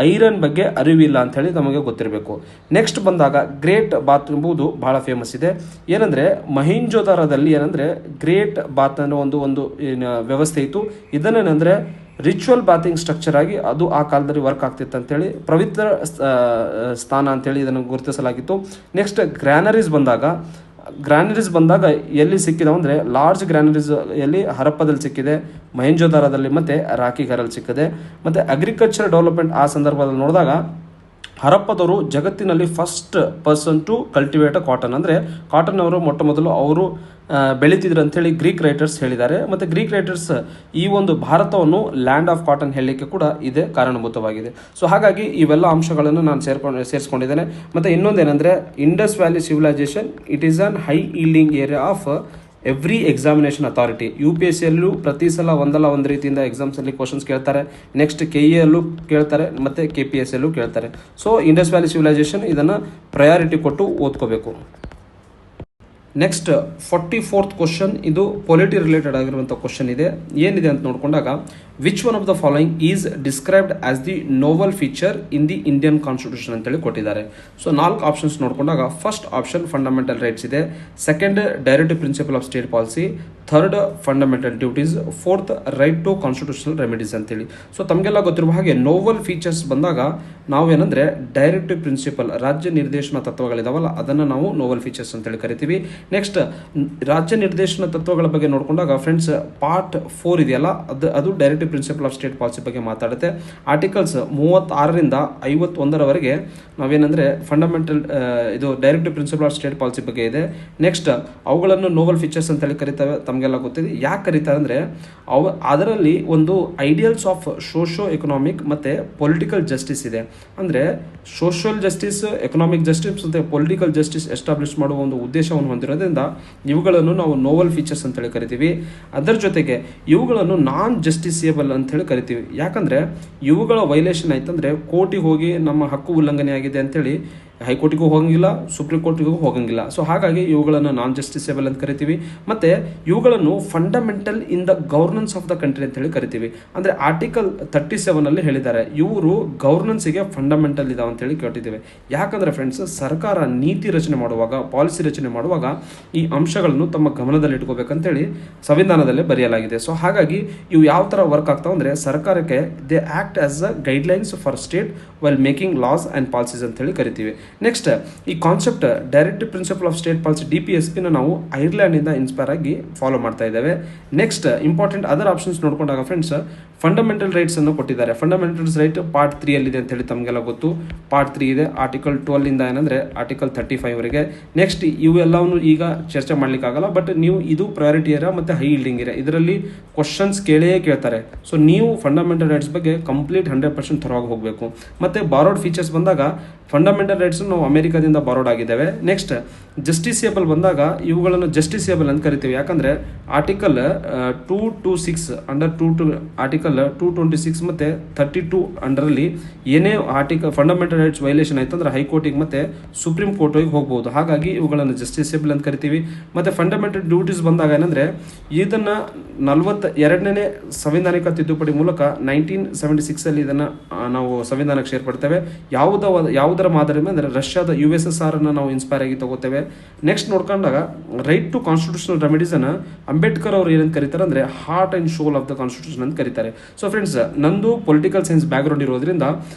ಐರನ್ ಬಗ್ಗೆ ಅರಿವಿಲ್ಲ ಅಂಥೇಳಿ ನಮಗೆ ಗೊತ್ತಿರಬೇಕು. ನೆಕ್ಸ್ಟ್ ಬಂದಾಗ ಗ್ರೇಟ್ ಬಾತ್ ಎಂಬುದು ಬಹಳ ಫೇಮಸ್ ಇದೆ. ಏನಂದರೆ ಮಹೇಂಜೋದಾರದಲ್ಲಿ ಏನಂದರೆ ಗ್ರೇಟ್ ಬಾತ್ ಅನ್ನೋ ಒಂದು ವ್ಯವಸ್ಥೆ ಇತ್ತು. ಇದನ್ನೇನೆಂದರೆ ರಿಚುವಲ್ ಬಾತಿಂಗ್ ಸ್ಟ್ರಕ್ಚರ್ ಆಗಿ ಅದು ಆ ಕಾಲದಲ್ಲಿ ವರ್ಕ್ ಆಗ್ತಿತ್ತು ಅಂತೇಳಿ, ಪವಿತ್ರ ಸ್ಥಾನ ಅಂತೇಳಿ ಇದನ್ನು ಗುರುತಿಸಲಾಗಿತ್ತು. ನೆಕ್ಸ್ಟ್ ಗ್ರ್ಯಾನರೀಸ್ ಬಂದಾಗ ಎಲ್ಲಿ ಸಿಕ್ಕಿದೆ ಅಂದರೆ ಲಾರ್ಜ್ ಗ್ರ್ಯಾನರೀಸ್ ಎಲ್ಲಿ ಹರಪ್ಪದಲ್ಲಿ ಸಿಕ್ಕಿದೆ, ಮಹೇಂಜೋದಾರದಲ್ಲಿ ಮತ್ತು ರಾಕಿಘರಲ್ಲಿ ಸಿಕ್ಕಿದೆ. ಮತ್ತು ಅಗ್ರಿಕಲ್ಚರ್ ಡೆವಲಪ್ಮೆಂಟ್ ಆ ಸಂದರ್ಭದಲ್ಲಿ ನೋಡಿದಾಗ ಹರಪ್ಪದವರು ಜಗತ್ತಿನಲ್ಲಿ first person to cultivate cotton, ಅಂದರೆ ಕಾಟನ್ ಅವರು ಮೊಟ್ಟ ಮೊದಲು ಅವರು ಬೆಳೀತಿದ್ರು ಅಂಥೇಳಿ ಗ್ರೀಕ್ ರೈಟರ್ಸ್ ಹೇಳಿದ್ದಾರೆ. ಮತ್ತು ಗ್ರೀಕ್ ರೈಟರ್ಸ್ ಈ ಒಂದು ಭಾರತವನ್ನು ಲ್ಯಾಂಡ್ ಆಫ್ ಕಾಟನ್ ಹೇಳಲಿಕ್ಕೆ ಕೂಡ ಇದೇ ಕಾರಣಭೂತವಾಗಿದೆ. ಸೊ ಹಾಗಾಗಿ ಇವೆಲ್ಲ ಅಂಶಗಳನ್ನು ನಾನು ಸೇರಿಸ್ಕೊಂಡಿದ್ದೇನೆ. ಮತ್ತು ಇನ್ನೊಂದೇನೆಂದರೆ Indus valley civilisation it is an high yielding area of every examination authority. UPSCಯಲ್ಲೂ ಪ್ರತಿ ಸಲ ಒಂದು ರೀತಿಯಿಂದ ಎಕ್ಸಾಮ್ಸಲ್ಲಿ ಕ್ವಶನ್ಸ್ ಕೇಳ್ತಾರೆ. ನೆಕ್ಸ್ಟ್ KEಯಲ್ಲೂ ಕೇಳ್ತಾರೆ ಮತ್ತು KPSCಯಲ್ಲೂ ಕೇಳ್ತಾರೆ. ಸೊ ಇಂಡಸ್ ವ್ಯಾಲಿ ಸಿವಿಲೈಸೇಷನ್ ಇದನ್ನು ಪ್ರಯಾರಿಟಿ ಕೊಟ್ಟು ಓದ್ಕೋಬೇಕು. ನೆಕ್ಸ್ಟ್ 44th ಕ್ವಶನ್, ಇದು ಪೊಲಿಟಿ ರಿಲೇಟೆಡ್ ಆಗಿರುವಂಥ ಕ್ವಶನ್ ಇದೆ. ಏನಿದೆ ಅಂತ ನೋಡಿಕೊಂಡಾಗ which one of the following is described as the novel feature in the Indian constitution ಅಂತೇಳಿ ಕೊಟ್ಟಿದ್ದಾರೆ. ಸೊ 4 ಆಪ್ಷನ್ಸ್ ನೋಡಿಕೊಂಡಾಗ ಫಸ್ಟ್ ಆಪ್ಷನ್ ಫಂಡಮೆಂಟಲ್ ರೈಟ್ಸ್ ಇದೆ, second directive principle of state policy, third fundamental duties, fourth right to constitutional remedies ಅಂತೇಳಿ. So ತಮಗೆಲ್ಲ ಗೊತ್ತಿರುವ ಹಾಗೆ novel features ಬಂದಾಗ ನಾವೇನಂದರೆ directive principle ರಾಜ್ಯ ನಿರ್ದೇಶನ ತತ್ವಗಳಿದಾವಲ್ಲ ಅದನ್ನು ನಾವು ನೋವಲ್ ಫೀಚರ್ಸ್ ಅಂತೇಳಿ ಕರಿತೀವಿ. ನೆಕ್ಸ್ಟ್ ರಾಜ್ಯ ನಿರ್ದೇಶನ ತತ್ವಗಳ ಬಗ್ಗೆ ನೋಡಿಕೊಂಡಾಗ ಫ್ರೆಂಡ್ಸ್ ಪಾರ್ಟ್ 4 ಇದೆಯಲ್ಲ ಅದು directive principle of state policy ಬಗ್ಗೆ ಮಾತಾಡುತ್ತೆ. ಆರ್ಟಿಕಲ್ಸ್ 36ರಿಂದ 51ರವರೆಗೆ ನಾವೇನಂದರೆ ಫಂಡಮೆಂಟಲ್ ಇದು directive principle of state policy ಬಗ್ಗೆ ಇದೆ. ನೆಕ್ಸ್ಟ್ ಅವುಗಳನ್ನು ನೋವಲ್ ಫೀಚರ್ಸ್ ಅಂತೇಳಿ ಕರಿತವೆ, ತಮಗೆಲ್ಲ ಗೊತ್ತಿದೆ. ಯಾಕೆ ಕರೀತಾರೆ ಅಂದರೆ ಅದರಲ್ಲಿ ಒಂದು ಐಡಿಯಲ್ಸ್ ಆಫ್ ಸೋಷೋ ಎಕನಾಮಿಕ್ ಮತ್ತು ಪೊಲಿಟಿಕಲ್ ಜಸ್ಟಿಸ್ ಇದೆ. ಅಂದರೆ ಸೋಷಿಯಲ್ ಜಸ್ಟಿಸ್, ಎಕನಾಮಿಕ್ ಜಸ್ಟಿಸ್ ಮತ್ತು ಪೊಲಿಟಿಕಲ್ ಜಸ್ಟಿಸ್ ಎಸ್ಟಾಬ್ಲಿಷ್ ಮಾಡುವ ಒಂದು ಉದ್ದೇಶವನ್ನು ಹೊಂದಿರೋದ್ರಿಂದ ಇವುಗಳನ್ನು ನಾವು ನೋವಲ್ ಫೀಚರ್ಸ್ ಅಂತೇಳಿ ಕರಿತೀವಿ. ಅದರ ಜೊತೆಗೆ ಇವುಗಳನ್ನು ನಾನ್ ಜಸ್ಟಿಸಿಯಬಲ್ ಅಂತೇಳಿ ಕರಿತೀವಿ. ಯಾಕಂದರೆ ಇವುಗಳ ವೈಲೇಷನ್ ಆಯ್ತಂದರೆ ಕೋರ್ಟಿಗೆ ಹೋಗಿ ನಮ್ಮ ಹಕ್ಕು ಉಲ್ಲಂಘನೆ ಆಗಿದೆ ಅಂತೇಳಿ ಹೈಕೋರ್ಟಿಗೂ ಹೋಗಂಗಿಲ್ಲ, ಸುಪ್ರೀಂ ಕೋರ್ಟಿಗೂ ಹೋಗಂಗಿಲ್ಲ. ಸೊ ಹಾಗಾಗಿ ಇವುಗಳನ್ನು ನಾನ್ ಜಸ್ಟಿಸೇಬಲ್ ಅಂತ ಕರಿತೀವಿ. ಮತ್ತು ಇವುಗಳನ್ನು fundamental in the governance of the country ಅಂತೇಳಿ ಕರಿತೀವಿ. ಅಂದರೆ ಆರ್ಟಿಕಲ್ 37 ಹೇಳಿದ್ದಾರೆ ಇವರು ಗವರ್ನೆನ್ಸಿಗೆ ಫಂಡಮೆಂಟಲ್ ಇದಾವೆ ಅಂತೇಳಿ ಕೇಳ್ತಿದ್ದೇವೆ. ಯಾಕಂದರೆ ಫ್ರೆಂಡ್ಸ್ ಸರ್ಕಾರ ನೀತಿ ರಚನೆ ಮಾಡುವಾಗ, ಪಾಲಿಸಿ ರಚನೆ ಮಾಡುವಾಗ ಈ ಅಂಶಗಳನ್ನು ತಮ್ಮ ಗಮನದಲ್ಲಿ ಇಟ್ಕೋಬೇಕಂತೇಳಿ ಸಂವಿಧಾನದಲ್ಲೇ ಬರೆಯಲಾಗಿದೆ. ಸೊ ಹಾಗಾಗಿ ಇವು ಯಾವ ಥರ ವರ್ಕ್ ಆಗ್ತಾವೆ ಅಂದರೆ ಸರ್ಕಾರಕ್ಕೆ they act as a guidelines for state while making laws and policies ಅಂತೇಳಿ ಕರಿತೀವಿ. ನೆಕ್ಸ್ಟ್ ಈ concept directive principle of state policy DPSPನ ನಾವು ಐರ್ಲ್ಯಾಂಡಿಂದ ಇನ್ಸ್ಪೈರ್ ಆಗಿ ಫಾಲೋ ಮಾಡ್ತಾ ಇದ್ದೇವೆ. ನೆಕ್ಸ್ಟ್ ಇಂಪಾರ್ಟೆಂಟ್ ಅದರ್ ಆಪ್ಷನ್ಸ್ ನೋಡ್ಕೊಂಡಾಗ ಫ್ರೆಂಡ್ಸ್ ಫಂಡಮೆಂಟಲ್ ರೈಟ್ಸ್ ಅನ್ನು ಕೊಟ್ಟಿದ್ದಾರೆ. ಫಂಡಮೆಂಟಲ್ಸ್ ರೈಟ್ ಪಾರ್ಟ್ 3 ಅಂತೇಳಿ ತಮಗೆಲ್ಲ ಗೊತ್ತು. ಪಾರ್ಟ್ 3 ಇದೆ ಆರ್ಟಿಕಲ್ 12 ಏನಂದರೆ ಆರ್ಟಿಕಲ್ 35ವರೆಗೆ. ನೆಕ್ಸ್ಟ್ ಇವೆಲ್ಲವನ್ನು ಈಗ ಚರ್ಚೆ ಮಾಡಲಿಕ್ಕಾಗಲ್ಲ, ಬಟ್ ನೀವು ಇದು ಪ್ರಯಾರಿಟಿ ಏರಿಯಾ ಮತ್ತು ಹೈ ಈಲ್ಡಿಂಗ್ ಏರಿಯಾ ಇದರಲ್ಲಿ ಕ್ವಶನ್ಸ್ ಕೇಳ್ತಾರೆ. ಸೊ ನೀವು ಫಂಡಮೆಂಟಲ್ ರೈಟ್ಸ್ ಬಗ್ಗೆ ಕಂಪ್ಲೀಟ್ 100% ಥರವಾಗಿ ಹೋಗಬೇಕು. ಮತ್ತು ಬಾರೋಡ್ ಫೀಚರ್ಸ್ ಬಂದಾಗ ಫಂಡಮೆಂಟಲ್ ರೈಟ್ಸ್ ನಾವು ಅಮೆರಿಕಾದಿಂದ ಬಾರೋಡ್ ಆಗಿದ್ದೇವೆ. ನೆಕ್ಸ್ಟ್ ಜಸ್ಟಿಸಿಯಬಲ್ ಬಂದಾಗ ಇವುಗಳನ್ನು ಜಸ್ಟಿಸಿಯಬಲ್ ಅಂತ ಕರಿತೀವಿ. ಯಾಕಂದರೆ ಆರ್ಟಿಕಲ್ 226 ಅಂಡರ್ ಆರ್ಟಿಕಲ್ 226 ಮತ್ತು 32 ಅಂಡರಲ್ಲಿ ಏನೇ ಫಂಡಮೆಂಟಲ್ ರೈಟ್ಸ್ ವೈಲೇಷನ್ ಆಯ್ತು ಅಂದರೆ ಹೈಕೋರ್ಟಿಗೆ ಮತ್ತು ಸುಪ್ರೀಂ ಕೋರ್ಟಿಗೆ ಹೋಗ್ಬೋದು. ಹಾಗಾಗಿ ಇವುಗಳನ್ನು ಜಸ್ಟಿಸಿಯಬಲ್ ಅಂತ ಕರಿತೀವಿ. ಮತ್ತು ಫಂಡಮೆಂಟಲ್ ಡ್ಯೂಟೀಸ್ ಬಂದಾಗ ಏನಂದರೆ ಇದನ್ನು 42ನೇ ಸಂವಿಧಾನಿಕ ತಿದ್ದುಪಡಿ ಮೂಲಕ 1976 ಇದನ್ನು ನಾವು ಸಂವಿಧಾನಕ್ಕೆ ಸೇರ್ಪಡ್ತೇವೆ. ಯಾವುದರ ಮಾದರಿ ಅಂದರೆ ರಷ್ಯಾದ USSR ನಾವು ಇನ್ಸ್ಪೈರ್ ಆಗಿ ತಗೋತೇವೆ. ನೆಕ್ಸ್ಟ್ ನೋಡ್ಕೊಂಡಾಗ ರೈಟ್ ಟು ಕಾನ್ಸ್ಟಿಟ್ಯೂಷನಲ್ ರೆಮಿಡೀಸನ್ನು ಅಂಬೇಡ್ಕರ್ ಅವರು ಏನಂತ ಕರೀತಾರೆ ಅಂದರೆ heart and soul of the constitution ಅಂತ ಕರೀತಾರೆ. ಸೊ ಫ್ರೆಂಡ್ಸ್ ನಂದು ಪೊಲಿಟಿಕಲ್ ಸೈನ್ಸ್ ಬ್ಯಾಕ್ಗ್ರೌಂಡ್ ಇರೋದ್ರಿಂದ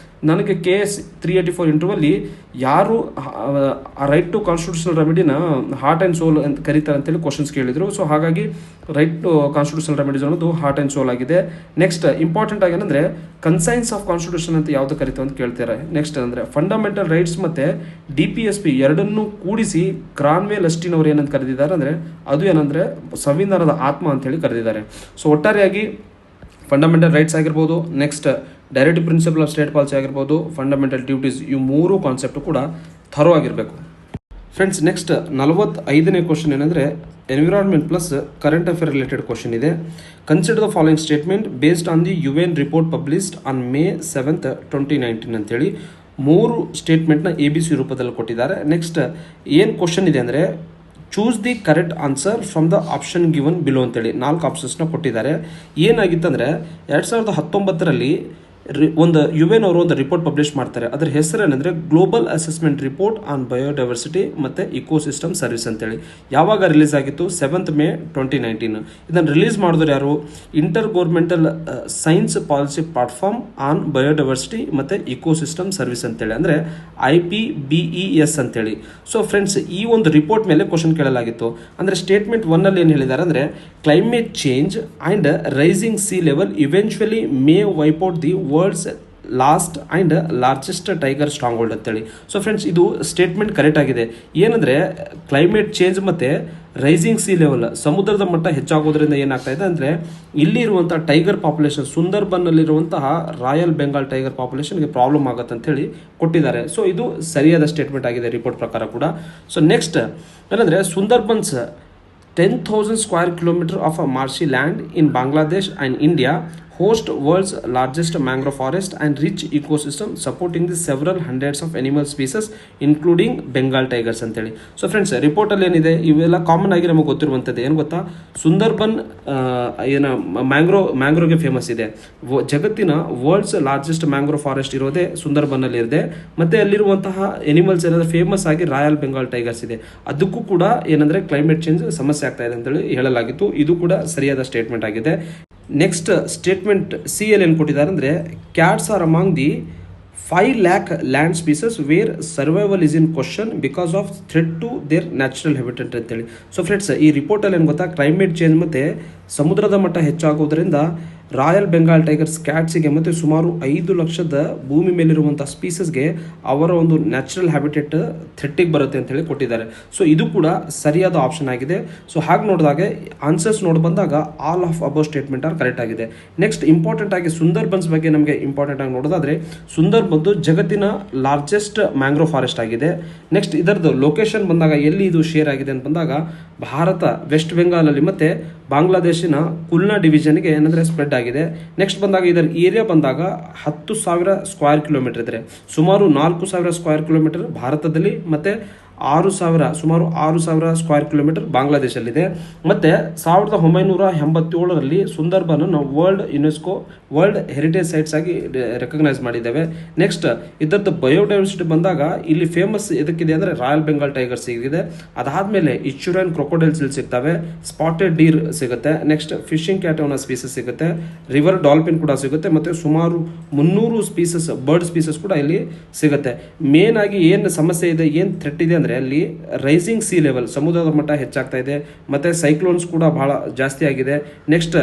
ನನಗೆ KS 384 ಇಂಟರ್ವಲ್ಲಿ ಯಾರು ರೈಟ್ ಟು ಕಾನ್ಸ್ಟಿಟ್ಯೂಷನಲ್ ರೆಮಿಡಿನ ಹಾರ್ಟ್ ಆ್ಯಂಡ್ ಸೋಲ್ ಅಂತ ಕರೀತಾರೆ ಅಂತೇಳಿ ಕ್ವಶನ್ಸ್ ಕೇಳಿದರು. ಸೊ ಹಾಗಾಗಿ ರೈಟ್ ಟು ಕಾನ್ಸ್ಟಿಟ್ಯೂಷನಲ್ ರೆಮಿಡೀಸ್ ಅನ್ನೋದು ಹಾರ್ಟ್ ಆ್ಯಂಡ್ ಸೋಲ್ ಆಗಿದೆ. ನೆಕ್ಸ್ಟ್ ಇಂಪಾರ್ಟೆಂಟ್ ಆಗಿ ಏನಂದರೆ ಕನ್ಸೈನ್ಸ್ ಆಫ್ ಕಾನ್ಸ್ಟಿಟ್ಯೂಷನ್ ಅಂತ ಯಾವುದು ಕರಿತೀವಿ ಅಂತ ಕೇಳ್ತಾರೆ. ನೆಕ್ಸ್ಟ್ ಅಂದರೆ ಫಂಡಮೆಂಟಲ್ ರೈಟ್ಸ್ ಮತ್ತು DPSP ಎರಡನ್ನೂ ಕೂಡಿಸಿ ಕ್ರಾನ್ವೇಲ್ ಅಸ್ಟಿನ್ ಅವರು ಏನಂತ ಕರೆದಿದ್ದಾರೆ ಅಂದರೆ ಅದು ಏನಂದರೆ ಸಂವಿಧಾನದ ಆತ್ಮ ಅಂತೇಳಿ ಕರೆದಿದ್ದಾರೆ. ಸೊ ಒಟ್ಟಾರೆಯಾಗಿ ಫಂಡಮೆಂಟಲ್ ರೈಟ್ಸ್ ಆಗಿರ್ಬೋದು, next directive principle of state policy ಆಗಿರ್ಬೋದು, ಫಂಡಮೆಂಟಲ್ ಡ್ಯೂಟೀಸ್, ಇವು 3 ಕಾನ್ಸೆಪ್ಟು ಕೂಡ ಥರೋ ಆಗಿರಬೇಕು. ಫ್ರೆಂಡ್ಸ್ ನೆಕ್ಸ್ಟ್ 45ನೇ ಕ್ವಶನ್ ಏನಂದರೆ environment plus current affair related question ಇದೆ. Consider the following statement based on the UN report published on May 7th 2019 ಅಂತೇಳಿ 3 ಸ್ಟೇಟ್ಮೆಂಟ್ನ ABC ರೂಪದಲ್ಲಿ ಕೊಟ್ಟಿದ್ದಾರೆ. ನೆಕ್ಸ್ಟ್ ಏನು ಕ್ವಶನ್ ಇದೆ ಅಂದರೆ choose the correct answer from the option given below ಅಂತೇಳಿ 4 ಆಪ್ಷನ್ಸ್ನ ಕೊಟ್ಟಿದ್ದಾರೆ. ಏನಾಗಿತ್ತಂದರೆ 2019ರಲ್ಲಿ ಒಂದು UN ಅವರು ಒಂದು ರಿಪೋರ್ಟ್ ಪಬ್ಲಿಷ್ ಮಾಡ್ತಾರೆ. ಅದರ ಹೆಸರೇನೆಂದರೆ global assessment report on biodiversity ಮತ್ತು ಇಕೋಸಿಸ್ಟಮ್ ಸರ್ವಿಸ್ ಅಂತೇಳಿ. ಯಾವಾಗ ರಿಲೀಸ್ ಆಗಿತ್ತು? 7th May 2019. ಇದನ್ನು ರಿಲೀಸ್ ಮಾಡಿದ್ರು ಯಾರು? Inter governmental science policy platform on biodiversity ಮತ್ತು ಇಕೋಸಿಸ್ಟಮ್ ಸರ್ವಿಸ್ ಅಂತೇಳಿ, ಅಂದರೆ IPBES ಅಂತೇಳಿ. ಸೊ ಫ್ರೆಂಡ್ಸ್, ಈ ಒಂದು ರಿಪೋರ್ಟ್ ಮೇಲೆ ಕ್ವಶನ್ ಕೇಳಲಾಗಿತ್ತು. ಅಂದರೆ ಸ್ಟೇಟ್ಮೆಂಟ್ 1ನಲ್ಲಿ ಏನು ಹೇಳಿದ್ದಾರೆ ಅಂದರೆ climate change and rising sea level eventually may wipe out the world's last and largest tiger stronghold ಅಂತೇಳಿ. ಸೊ ಫ್ರೆಂಡ್ಸ್, ಇದು ಸ್ಟೇಟ್ಮೆಂಟ್ ಕರೆಕ್ಟ್ ಆಗಿದೆ. ಏನಂದರೆ ಕ್ಲೈಮೇಟ್ ಚೇಂಜ್ ಮತ್ತು ರೈಸಿಂಗ್ ಸಿ ಲೆವೆಲ್, ಸಮುದ್ರದ ಮಟ್ಟ ಹೆಚ್ಚಾಗೋದ್ರಿಂದ ಏನಾಗ್ತಾ ಇದೆ ಅಂದರೆ ಇಲ್ಲಿರುವಂಥ ಟೈಗರ್ ಪಾಪ್ಯುಲೇಷನ್, ಸುಂದರ್ಬನ್ನಲ್ಲಿರುವಂತಹ ರಾಯಲ್ ಬೆಂಗಾಲ್ ಟೈಗರ್ ಪಾಪ್ಯುಲೇಷನ್ಗೆ ಪ್ರಾಬ್ಲಮ್ ಆಗುತ್ತೆ ಅಂತೇಳಿ ಕೊಟ್ಟಿದ್ದಾರೆ. ಸೊ ಇದು ಸರಿಯಾದ ಸ್ಟೇಟ್ಮೆಂಟ್ ಆಗಿದೆ ರಿಪೋರ್ಟ್ ಪ್ರಕಾರ ಕೂಡ. ಸೊ ನೆಕ್ಸ್ಟ್ ಏನಂದರೆ Sundarbans 10,000 square kilometer of a marshy land in Bangladesh and India host world's largest mangrove forest and rich ecosystem supporting the several hundreds of animal species including Bengal tigers ಅಂತೇಳಿ. So friends, ರಿಪೋರ್ಟಲ್ಲಿ ಏನಿದೆ ಇವೆಲ್ಲ common ಆಗಿ ನಮಗೆ ಗೊತ್ತಿರುವಂಥದ್ದು. ಏನು ಗೊತ್ತಾ? Sundarban ಮ್ಯಾಂಗ್ರೋವ್ಗೆ famous ಇದೆ. ಜಗತ್ತಿನ world's largest mangrove forest ಇರೋದೇ ಸುಂದರ್ಬನ್ನಲ್ಲಿ ಇದೆ. ಮತ್ತು ಅಲ್ಲಿರುವಂತಹ ಎನಿಮಲ್ಸ್ ಏನಾದರೂ ಫೇಮಸ್ ಆಗಿ ರಾಯಲ್ ಬೆಂಗಾಲ್ ಟೈಗರ್ಸ್ ಇದೆ. ಅದಕ್ಕೂ ಕೂಡ ಏನಂದರೆ ಕ್ಲೈಮೇಟ್ ಚೇಂಜ್ ಸಮಸ್ಯೆ ಆಗ್ತಾ ಇದೆ ಅಂತೇಳಿ ಹೇಳಲಾಗಿತ್ತು. ಇದು ಕೂಡ ಸರಿಯಾದ ಸ್ಟೇಟ್ಮೆಂಟ್ ಆಗಿದೆ. ನೆಕ್ಸ್ಟ್ ಸ್ಟೇಟ್ಮೆಂಟ್ ಸಿ ಎಲ್ ಏನು ಕೊಟ್ಟಿದ್ದಾರೆ ಅಂದರೆ cats are among the 5 lakh land species where survival is in question because of threat to their natural habitat ಅಂತೇಳಿ. ಸೊ ಫ್ರೆಂಡ್ಸ್, ಈ ರಿಪೋರ್ಟಲ್ಲಿ ಏನು ಗೊತ್ತಾ, ಕ್ಲೈಮೇಟ್ ಚೇಂಜ್ ಮತ್ತು ಸಮುದ್ರದ ಮಟ್ಟ ಹೆಚ್ಚಾಗೋದ್ರಿಂದ ರಾಯಲ್ ಬೆಂಗಾಲ್ ಟೈಗರ್ಸ್ ಕ್ಯಾಟ್ಸಿಗೆ ಮತ್ತು ಸುಮಾರು 5 ಲಕ್ಷದ ಭೂಮಿ ಮೇಲಿರುವಂಥ ಸ್ಪೀಸಸ್ಗೆ ಅವರ ಒಂದು ನ್ಯಾಚುರಲ್ ಹ್ಯಾಬಿಟೆಟ್ ಥ್ರೆಟ್ಟಿಗೆ ಬರುತ್ತೆ ಅಂತೇಳಿ ಕೊಟ್ಟಿದ್ದಾರೆ. ಸೊ ಇದು ಕೂಡ ಸರಿಯಾದ ಆಪ್ಷನ್ ಆಗಿದೆ. ಸೊ ಹಾಗೆ ನೋಡಿದಾಗ ಆನ್ಸರ್ಸ್ ನೋಡಿ ಬಂದಾಗ all of above statement are correct ಆಗಿದೆ. ನೆಕ್ಸ್ಟ್ ಇಂಪಾರ್ಟೆಂಟ್ ಆಗಿ ಸುಂದರ್ಬನ್ಸ್ ಬಗ್ಗೆ ನಮಗೆ ಇಂಪಾರ್ಟೆಂಟ್ ಆಗಿ ನೋಡೋದಾದರೆ ಸುಂದರ್ಬನ್ ಜಗತ್ತಿನ ಲಾರ್ಜೆಸ್ಟ್ ಮ್ಯಾಂಗ್ರೋವ್ ಫಾರೆಸ್ಟ್ ಆಗಿದೆ. ನೆಕ್ಸ್ಟ್ ಇದರದ್ದು ಲೊಕೇಶನ್ ಬಂದಾಗ ಎಲ್ಲಿ ಇದು ಶೇರ್ ಆಗಿದೆ ಅಂತ ಬಂದಾಗ ಭಾರತ ವೆಸ್ಟ್ ಬೆಂಗಾಲಲ್ಲಿ ಮತ್ತು ಬಾಂಗ್ಲಾದೇಶಿನ ಕುಲ್ನಾ ಡಿವಿಷನ್ಗೆ ಏನಂದರೆ ಸ್ಪ್ರೆಡ್ ಆಗಿದೆ. ನೆಕ್ಸ್ಟ್ ಬಂದಾಗ ಇದರ ಏರಿಯಾ ಬಂದಾಗ 10,000 ಸ್ಕ್ವೇರ್ ಕಿಲೋಮೀಟರ್ ಇದ್ದರೆ ಸುಮಾರು 4,000 ಸ್ಕ್ವೇರ್ ಕಿಲೋಮೀಟರ್ ಭಾರತದಲ್ಲಿ ಮತ್ತು ಸುಮಾರು 6,000 ಸ್ಕ್ವೇರ್ ಕಿಲೋಮೀಟರ್ ಬಾಂಗ್ಲಾದೇಶಲ್ಲಿದೆ. ಮತ್ತು 1987ರಲ್ಲಿ Sundarban UNESCO world heritage sites ಆಗಿ ರೆಕಗ್ನೈಸ್ ಮಾಡಿದ್ದೇವೆ. ನೆಕ್ಸ್ಟ್ ಇದರದ್ದು ಬಯೋಡೈವರ್ಸಿಟಿ ಬಂದಾಗ ಇಲ್ಲಿ ಫೇಮಸ್ ಎದಕ್ಕಿದೆ ಅಂದರೆ ರಾಯಲ್ ಬೆಂಗಾಲ್ ಟೈಗರ್ ಸಿಗಿದೆ. ಅದಾದಮೇಲೆ ಇಚುರನ್ ಕ್ರೊಕೊಡೈಲ್ಸ್ ಇಲ್ಲಿ ಸಿಗ್ತವೆ, ಸ್ಪಾಟೆಡ್ ಡೀರ್ ಸಿಗುತ್ತೆ, ನೆಕ್ಸ್ಟ್ ಫಿಶಿಂಗ್ ಕ್ಯಾಟ್ ಅನ್ನೋ ಸ್ಪೀಸಸ್ ಸಿಗುತ್ತೆ, ರಿವರ್ ಡಾಲ್ಫಿನ್ ಕೂಡ ಸಿಗುತ್ತೆ, ಮತ್ತು ಸುಮಾರು 300 ಸ್ಪೀಸಸ್ ಬರ್ಡ್ ಸ್ಪೀಸಸ್ ಕೂಡ ಇಲ್ಲಿ ಸಿಗುತ್ತೆ. ಮೇನ್ ಆಗಿ ಏನು ಸಮಸ್ಯೆ ಇದೆ, ಏನು ಥ್ರೆಟ್ ಇದೆ ಅಂದರೆ ಅಲ್ಲಿ ರೈಸಿಂಗ್ ಸಿ ಲೆವೆಲ್, ಸಮುದ್ರದ ಮಟ್ಟ ಹೆಚ್ಚಾಗ್ತಾ ಇದೆ, ಮತ್ತು ಸೈಕ್ಲೋನ್ಸ್ ಕೂಡ ಬಹಳ ಜಾಸ್ತಿ ಆಗಿದೆ. ನೆಕ್ಸ್ಟ್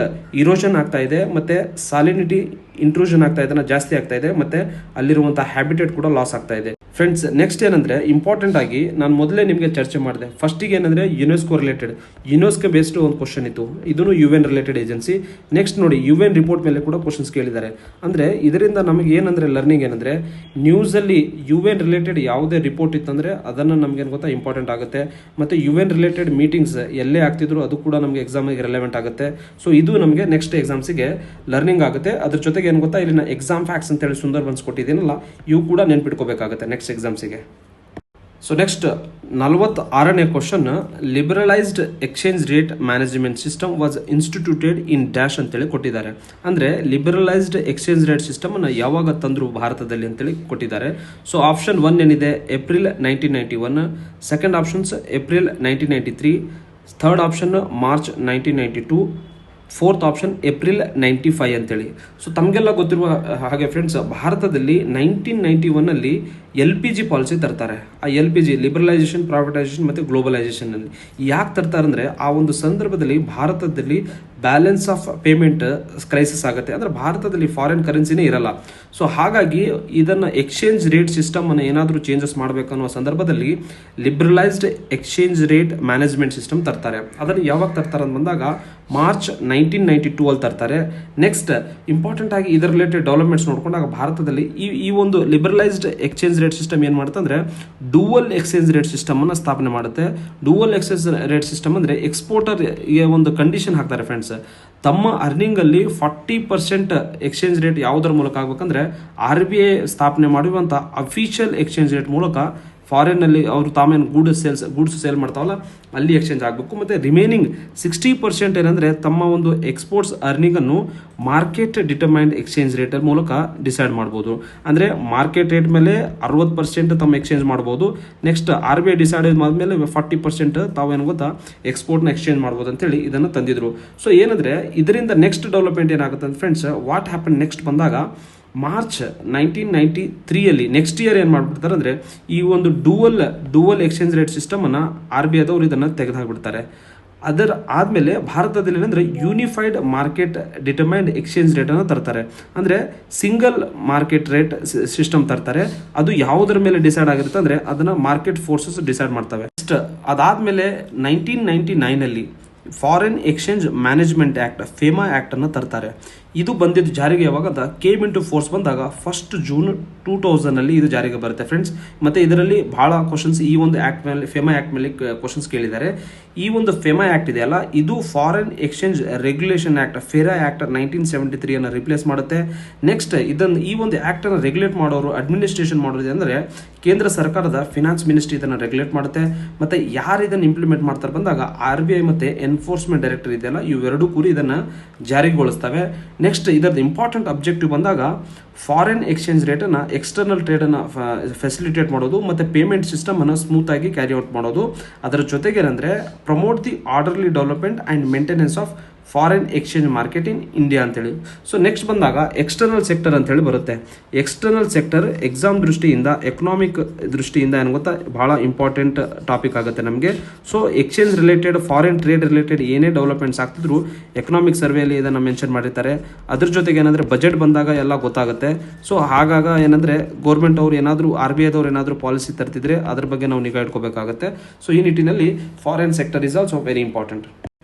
ಇರೋಷನ್ ಆಗ್ತಾ ಇದೆ, ಮತ್ತು ಸಾಲಿನಿಟಿ ಇಂಟ್ರೂಷನ್ ಆಗ್ತಾ ಇದೆ, ಜಾಸ್ತಿ ಆಗ್ತಾ ಇದೆ, ಮತ್ತು ಅಲ್ಲಿರುವಂಥ ಹ್ಯಾಬಿಟೇಟ್ ಕೂಡ ಲಾಸ್ ಆಗ್ತಾ ಇದೆ. ಫ್ರೆಂಡ್ಸ್, ನೆಕ್ಸ್ಟ್ ಏನಂದರೆ ಇಂಪಾರ್ಟೆಂಟ್ ಆಗಿ ನಾನು ಮೊದಲೇ ನಿಮಗೆ ಚರ್ಚೆ ಮಾಡಿದೆ. ಫಸ್ಟಿಗೆ ಏನಂದರೆ ಯುನೆಸ್ಕೋ ರಿಲೇಟೆಡ್, ಯುನೆಸ್ಕೋ ಬೇಸ್ಡ್ ಒಂದು ಕ್ವಶನ್ ಇತ್ತು. ಇದನ್ನು UN ರಿಲೇಟೆಡ್ ಏಜೆನ್ಸಿ. ನೆಕ್ಸ್ಟ್ ನೋಡಿ UN ರಿಪೋರ್ಟ್ ಮೇಲೆ ಕೂಡ ಕ್ವಶನ್ಸ್ ಕೇಳಿದ್ದಾರೆ. ಅಂದರೆ ಇದರಿಂದ ನಮಗೆ ಏನಂದರೆ ಲರ್ನಿಂಗ್ ಏನಂದರೆ ನ್ಯೂಸಲ್ಲಿ UN ರಿಲೇಟೆಡ್ ಯಾವುದೇ ರಿಪೋರ್ಟ್ ಇತ್ತಂದರೆ ಅದನ್ನು ನಮಗೇನು ಗೊತ್ತಾ ಇಂಪಾರ್ಟೆಂಟ್ ಆಗುತ್ತೆ. ಮತ್ತು UN ರಿಲೇಟೆಡ್ ಮೀಟಿಂಗ್ಸ್ ಎಲ್ಲೇ ಆಗ್ತಿದ್ರು ಅದು ಕೂಡ ನಮಗೆ ಎಕ್ಸಾಮಿಗೆ ರೆಲೆವೆಂಟ್ ಆಗುತ್ತೆ. ಸೊ ಇದು ನಮಗೆ ನೆಕ್ಸ್ಟ್ ಎಕ್ಸಾಮ್ಸಿಗೆ ಲರ್ನಿಂಗ್ ಆಗುತ್ತೆ. ಅದ್ರ ಜೊತೆಗೆ ಏನು ಗೊತ್ತಾ, ಇಲ್ಲಿನ ಎಕ್ಸಾಮ್ ಫ್ಯಾಕ್ಟ್ಸ್ ಅಂತೇಳಿ ಸುಂದರ್ಬನ್ಸ್ ಕೊಟ್ಟಿದ್ದೀನಲ್ಲ, ಇವು ಕೂಡ ನೆನ್ಪಿಟ್ಕೋಬೇಕಾಗುತ್ತೆ ನೆಕ್ಸ್ಟ್ ಎಕ್ಸಾಮ್ಸಿಗೆ. ಸೊ ನೆಕ್ಸ್ಟ್ 46ನೇ question, liberalised exchange rate management system was instituted in dash ಅಂತೇಳಿ ಕೊಟ್ಟಿದ್ದಾರೆ. ಅಂದರೆ ಲಿಬರಲೈಸ್ಡ್ ಎಕ್ಸ್ಚೇಂಜ್ ರೇಟ್ ಸಿಸ್ಟಮನ್ನು ಯಾವಾಗ ತಂದರು ಭಾರತದಲ್ಲಿ ಅಂತೇಳಿ ಕೊಟ್ಟಿದ್ದಾರೆ. ಸೊ ಆಪ್ಷನ್ 1 ಏನಿದೆ April 1991, second options April 1993, third option March 1992, fourth option April 95 ಅಂತೇಳಿ. ಸೊ ತಮಗೆಲ್ಲ ಗೊತ್ತಿರುವ ಹಾಗೆ ಫ್ರೆಂಡ್ಸ್, ಭಾರತದಲ್ಲಿ 1991ನಲ್ಲಿ LPG ಪಾಲಿಸಿ ತರ್ತಾರೆ. ಆ LPG ಲಿಬರಲೈಸೇಷನ್, ಪ್ರೈವೇಟೈಸೇಷನ್ ಮತ್ತು ಗ್ಲೋಬಲೈಸೇಷನಲ್ಲಿ ಯಾಕೆ ತರ್ತಾರೆ ಅಂದರೆ ಆ ಒಂದು ಸಂದರ್ಭದಲ್ಲಿ ಭಾರತದಲ್ಲಿ ಬ್ಯಾಲೆನ್ಸ್ ಆಫ್ ಪೇಮೆಂಟ್ ಕ್ರೈಸಿಸ್ ಆಗುತ್ತೆ. ಅಂದರೆ ಭಾರತದಲ್ಲಿ ಫಾರಿನ್ ಕರೆನ್ಸಿನೇ ಇರಲ್ಲ. ಸೊ ಹಾಗಾಗಿ ಇದನ್ನು ಎಕ್ಸ್ಚೇಂಜ್ ರೇಟ್ ಸಿಸ್ಟಮನ್ನು ಏನಾದರೂ ಚೇಂಜಸ್ ಮಾಡಬೇಕನ್ನೋ ಸಂದರ್ಭದಲ್ಲಿ ಲಿಬ್ರಲೈಸ್ಡ್ ಎಕ್ಸ್ಚೇಂಜ್ ರೇಟ್ ಮ್ಯಾನೇಜ್ಮೆಂಟ್ ಸಿಸ್ಟಮ್ ತರ್ತಾರೆ. ಅದನ್ನು ಯಾವಾಗ ತರ್ತಾರೆ ಅಂತ ಬಂದಾಗ ಮಾರ್ಚ್ 1992 ಅಲ್ಲಿ ತರ್ತಾರೆ. ನೆಕ್ಸ್ಟ್ ಇಂಪಾರ್ಟೆಂಟ್ ಆಗಿ ಇದರ ರಿಲೇಟೆಡ್ ಡೆವಲಪ್ಮೆಂಟ್ಸ್ ನೋಡ್ಕೊಂಡಾಗ ಭಾರತದಲ್ಲಿ ಈ ಒಂದು ಲಿಬರಲೈಸ್ಡ್ ಎಕ್ಸ್ಚೇಂಜ್ ರೇಟ್ ಸಿಸ್ಟಮ್ ಏನು ಮಾಡುತ್ತೆ ಅಂದರೆ ಡುವಲ್ ಎಕ್ಸ್ಚೇಂಜ್ ರೇಟ್ ಸಿಸ್ಟಮ್ ಅನ್ನು ಸ್ಥಾಪನೆ ಮಾಡುತ್ತೆ. ಡುವಲ್ ಎಕ್ಸ್ಚೇಂಜ್ ರೇಟ್ ಸಿಸ್ಟಮ್ ಅಂದರೆ ಎಕ್ಸ್ಪೋರ್ಟರ್ಗೆ ಒಂದು ಕಂಡೀಷನ್ ಹಾಕ್ತಾರೆ ಫ್ರೆಂಡ್ಸ್, ತಮ್ಮ ಅರ್ನಿಂಗಲ್ಲಿ 40% ಎಕ್ಸ್ಚೇಂಜ್ ರೇಟ್ ಯಾವುದರ ಮೂಲಕ ಆಗ್ಬೇಕಂದ್ರೆ RBI ಸ್ಥಾಪನೆ ಮಾಡಿರುವಂಥ ಅಫಿಷಿಯಲ್ ಎಕ್ಸ್ಚೇಂಜ್ ರೇಟ್ ಮೂಲಕ ಫಾರಿನ್ನಲ್ಲಿ ಅವರು ತಾವೇನು ಗೂಡ್ಸ್ ಸೇಲ್ ಮಾಡ್ತಾವಲ್ಲ ಅಲ್ಲಿ ಎಕ್ಸ್ಚೇಂಜ್ ಆಗಬೇಕು. ಮತ್ತು ರಿಮೈನಿಂಗ್ 60% ಏನಂದರೆ ತಮ್ಮ ಒಂದು ಎಕ್ಸ್ಪೋರ್ಟ್ಸ್ ಅರ್ನಿಂಗನ್ನು ಮಾರ್ಕೆಟ್ ಡಿಟರ್ಮೈನ್ಡ್ ಎಕ್ಸ್ಚೇಂಜ್ ರೇಟ್ ಮೂಲಕ ಡಿಸೈಡ್ ಮಾಡ್ಬೋದು. ಅಂದರೆ ಮಾರ್ಕೆಟ್ ರೇಟ್ ಮೇಲೆ 60% ತಮ್ಮ ಎಕ್ಸ್ಚೇಂಜ್ ಮಾಡ್ಬೋದು. ನೆಕ್ಸ್ಟ್ RBI ಡಿಸೈಡ್ ಆದಮೇಲೆ 40% ತಾವೇನು ಗೊತ್ತಾ ಎಕ್ಸ್ಪೋರ್ಟ್ನ ಎಕ್ಸ್ಚೇಂಜ್ ಮಾಡ್ಬೋದು ಅಂತೇಳಿ ಇದನ್ನು ತಂದಿದ್ರು. ಸೊ ಏನಂದರೆ ಇದರಿಂದ ನೆಕ್ಸ್ಟ್ ಡೆವಲಪ್ಮೆಂಟ್ ಏನಾಗುತ್ತೆ ಅಂತ ಫ್ರೆಂಡ್ಸ್, ವಾಟ್ ಹ್ಯಾಪನ್ ನೆಕ್ಸ್ಟ್ ಬಂದಾಗ ಮಾರ್ಚ್ 1993 ನೆಕ್ಸ್ಟ್ ಇಯರ್ ಏನು ಮಾಡಿಬಿಡ್ತಾರೆ ಅಂದರೆ ಈ ಒಂದು ಡುವಲ್ ಎಕ್ಸ್ಚೇಂಜ್ ರೇಟ್ ಸಿಸ್ಟಮನ್ನು RBI ಅದವರು ಇದನ್ನು ತೆಗೆದುಹಾಕ್ಬಿಡ್ತಾರೆ. ಅದರ ಆದಮೇಲೆ ಭಾರತದಲ್ಲಿ ಏನಂದರೆ ಯೂನಿಫೈಡ್ ಮಾರ್ಕೆಟ್ ಡಿಟರ್ಮೈನ್ಡ್ ಎಕ್ಸ್ಚೇಂಜ್ ರೇಟನ್ನು ತರ್ತಾರೆ. ಅಂದರೆ ಸಿಂಗಲ್ ಮಾರ್ಕೆಟ್ ರೇಟ್ ಸಿಸ್ಟಮ್ ತರ್ತಾರೆ. ಅದು ಯಾವುದರ ಮೇಲೆ ಡಿಸೈಡ್ ಆಗಿರುತ್ತೆ ಅಂದರೆ ಅದನ್ನು ಮಾರ್ಕೆಟ್ ಫೋರ್ಸಸ್ ಡಿಸೈಡ್ ಮಾಡ್ತವೆ. ನೆಕ್ಸ್ಟ್ ಅದಾದಮೇಲೆ 1999 foreign exchange management act FEMA ಆ್ಯಕ್ಟನ್ನು ತರ್ತಾರೆ. ಇದು ಬಂದಿದ್ದು ಜಾರಿಗೆ ಯಾವಾಗ ಕೇಮ್ ಇಂಟು ಫೋರ್ಸ್ ಬಂದಾಗ 1 ಜೂನ್ 2000 ಇದು ಜಾರಿಗೆ ಬರುತ್ತೆ ಫ್ರೆಂಡ್ಸ್. ಮತ್ತು ಇದರಲ್ಲಿ ಭಾಳ ಕ್ವಶನ್ಸ್ ಈ ಒಂದು ಆ್ಯಕ್ಟ್ ಮೇಲೆ ಫೇಮಾ ಆ್ಯಕ್ಟ್ ಮೇಲೆ ಕ್ವಶನ್ಸ್ ಕೇಳಿದ್ದಾರೆ. ಈ ಒಂದು ಫೇಮಾ ಆ್ಯಕ್ಟ್ ಇದೆಯಲ್ಲ ಇದು foreign exchange regulation act FERA act 1973 replace ಮಾಡುತ್ತೆ. ನೆಕ್ಸ್ಟ್ ಈ ಒಂದು ಆ್ಯಕ್ಟನ್ನು ರೆಗ್ಯುಲೇಟ್ ಮಾಡೋರು ಅಡ್ಮಿನಿಸ್ಟ್ರೇಷನ್ ಮಾಡೋದು ಅಂದರೆ ಕೇಂದ್ರ ಸರ್ಕಾರದ ಫಿನಾನ್ಸ್ ಮಿನಿಸ್ಟ್ರಿ ಇದನ್ನು ರೆಗ್ಯುಲೇಟ್ ಮಾಡುತ್ತೆ. ಮತ್ತು ಯಾರು ಇದನ್ನು ಇಂಪ್ಲಿಮೆಂಟ್ ಮಾಡ್ತಾರೆ ಬಂದಾಗ RBI ಮತ್ತು ಎನ್ಫೋರ್ಸ್ಮೆಂಟ್ ಡೈರೆಕ್ಟರ್ ಇದೆಯಲ್ಲ ಇವೆರಡೂ ಕೂಡಿ ಇದನ್ನು ಜಾರಿಗೊಳಿಸ್ತವೆ. ನೆಕ್ಸ್ಟ್ ಇದರದ್ದು ಇಂಪಾರ್ಟೆಂಟ್ ಅಬ್ಜೆಕ್ಟಿವ್ ಬಂದಾಗ ಫಾರಿನ್ ಎಕ್ಸ್ಚೇಂಜ್ ರೇಟನ್ನು ಎಕ್ಸ್ಟರ್ನಲ್ ಟ್ರೇಡನ್ನು ಫೆಸಿಲಿಟೇಟ್ ಮಾಡೋದು ಮತ್ತು ಪೇಮೆಂಟ್ ಸಿಸ್ಟಮನ್ನು ಸ್ಮೂತಾಗಿ ಕ್ಯಾರಿ ಔಟ್ ಮಾಡೋದು. ಅದರ ಜೊತೆಗೆ ಏನಂದರೆ promote the orderly development and maintenance of foreign exchange market in India ಅಂತೇಳಿ. ಸೊ ನೆಕ್ಸ್ಟ್ ಬಂದಾಗ ಎಕ್ಸ್ಟರ್ನಲ್ ಸೆಕ್ಟರ್ ಅಂತೇಳಿ ಬರುತ್ತೆ. ಎಕ್ಸ್ಟರ್ನಲ್ ಸೆಕ್ಟರ್ ಎಕ್ಸಾಮ್ ದೃಷ್ಟಿಯಿಂದ ಎಕನಾಮಿಕ್ ದೃಷ್ಟಿಯಿಂದ ಏನು ಗೊತ್ತಾ ಭಾಳ ಇಂಪಾರ್ಟೆಂಟ್ ಟಾಪಿಕ್ ಆಗುತ್ತೆ ನಮಗೆ. So exchange related foreign trade related ಏನೇ ಡೆವಲಪ್ಮೆಂಟ್ಸ್ ಆಗ್ತಿದ್ರು ಎಕನಾಮಿಕ್ ಸರ್ವೆಯಲ್ಲಿ ಇದನ್ನು ಮೆನ್ಷನ್ ಮಾಡಿರ್ತಾರೆ. ಅದ್ರ ಜೊತೆಗೆ ಏನಂದರೆ ಬಜೆಟ್ ಬಂದಾಗ ಎಲ್ಲ ಗೊತ್ತಾಗುತ್ತೆ. ಸೊ ಹಾಗಾಗ ಏನಂದರೆ ಗೌರ್ಮೆಂಟ್ ಅವರು ಏನಾದರೂ RBI ದವ್ರು ಏನಾದರೂ ಪಾಲಿಸಿ ತರ್ತಿದ್ರೆ ಅದ್ರ ಬಗ್ಗೆ ನಾವು ನಿಗಾ ಇಟ್ಕೋಬೇಕಾಗುತ್ತೆ. ಸೊ ಈ ನಿಟ್ಟಿನಲ್ಲಿ foreign sector is also very important.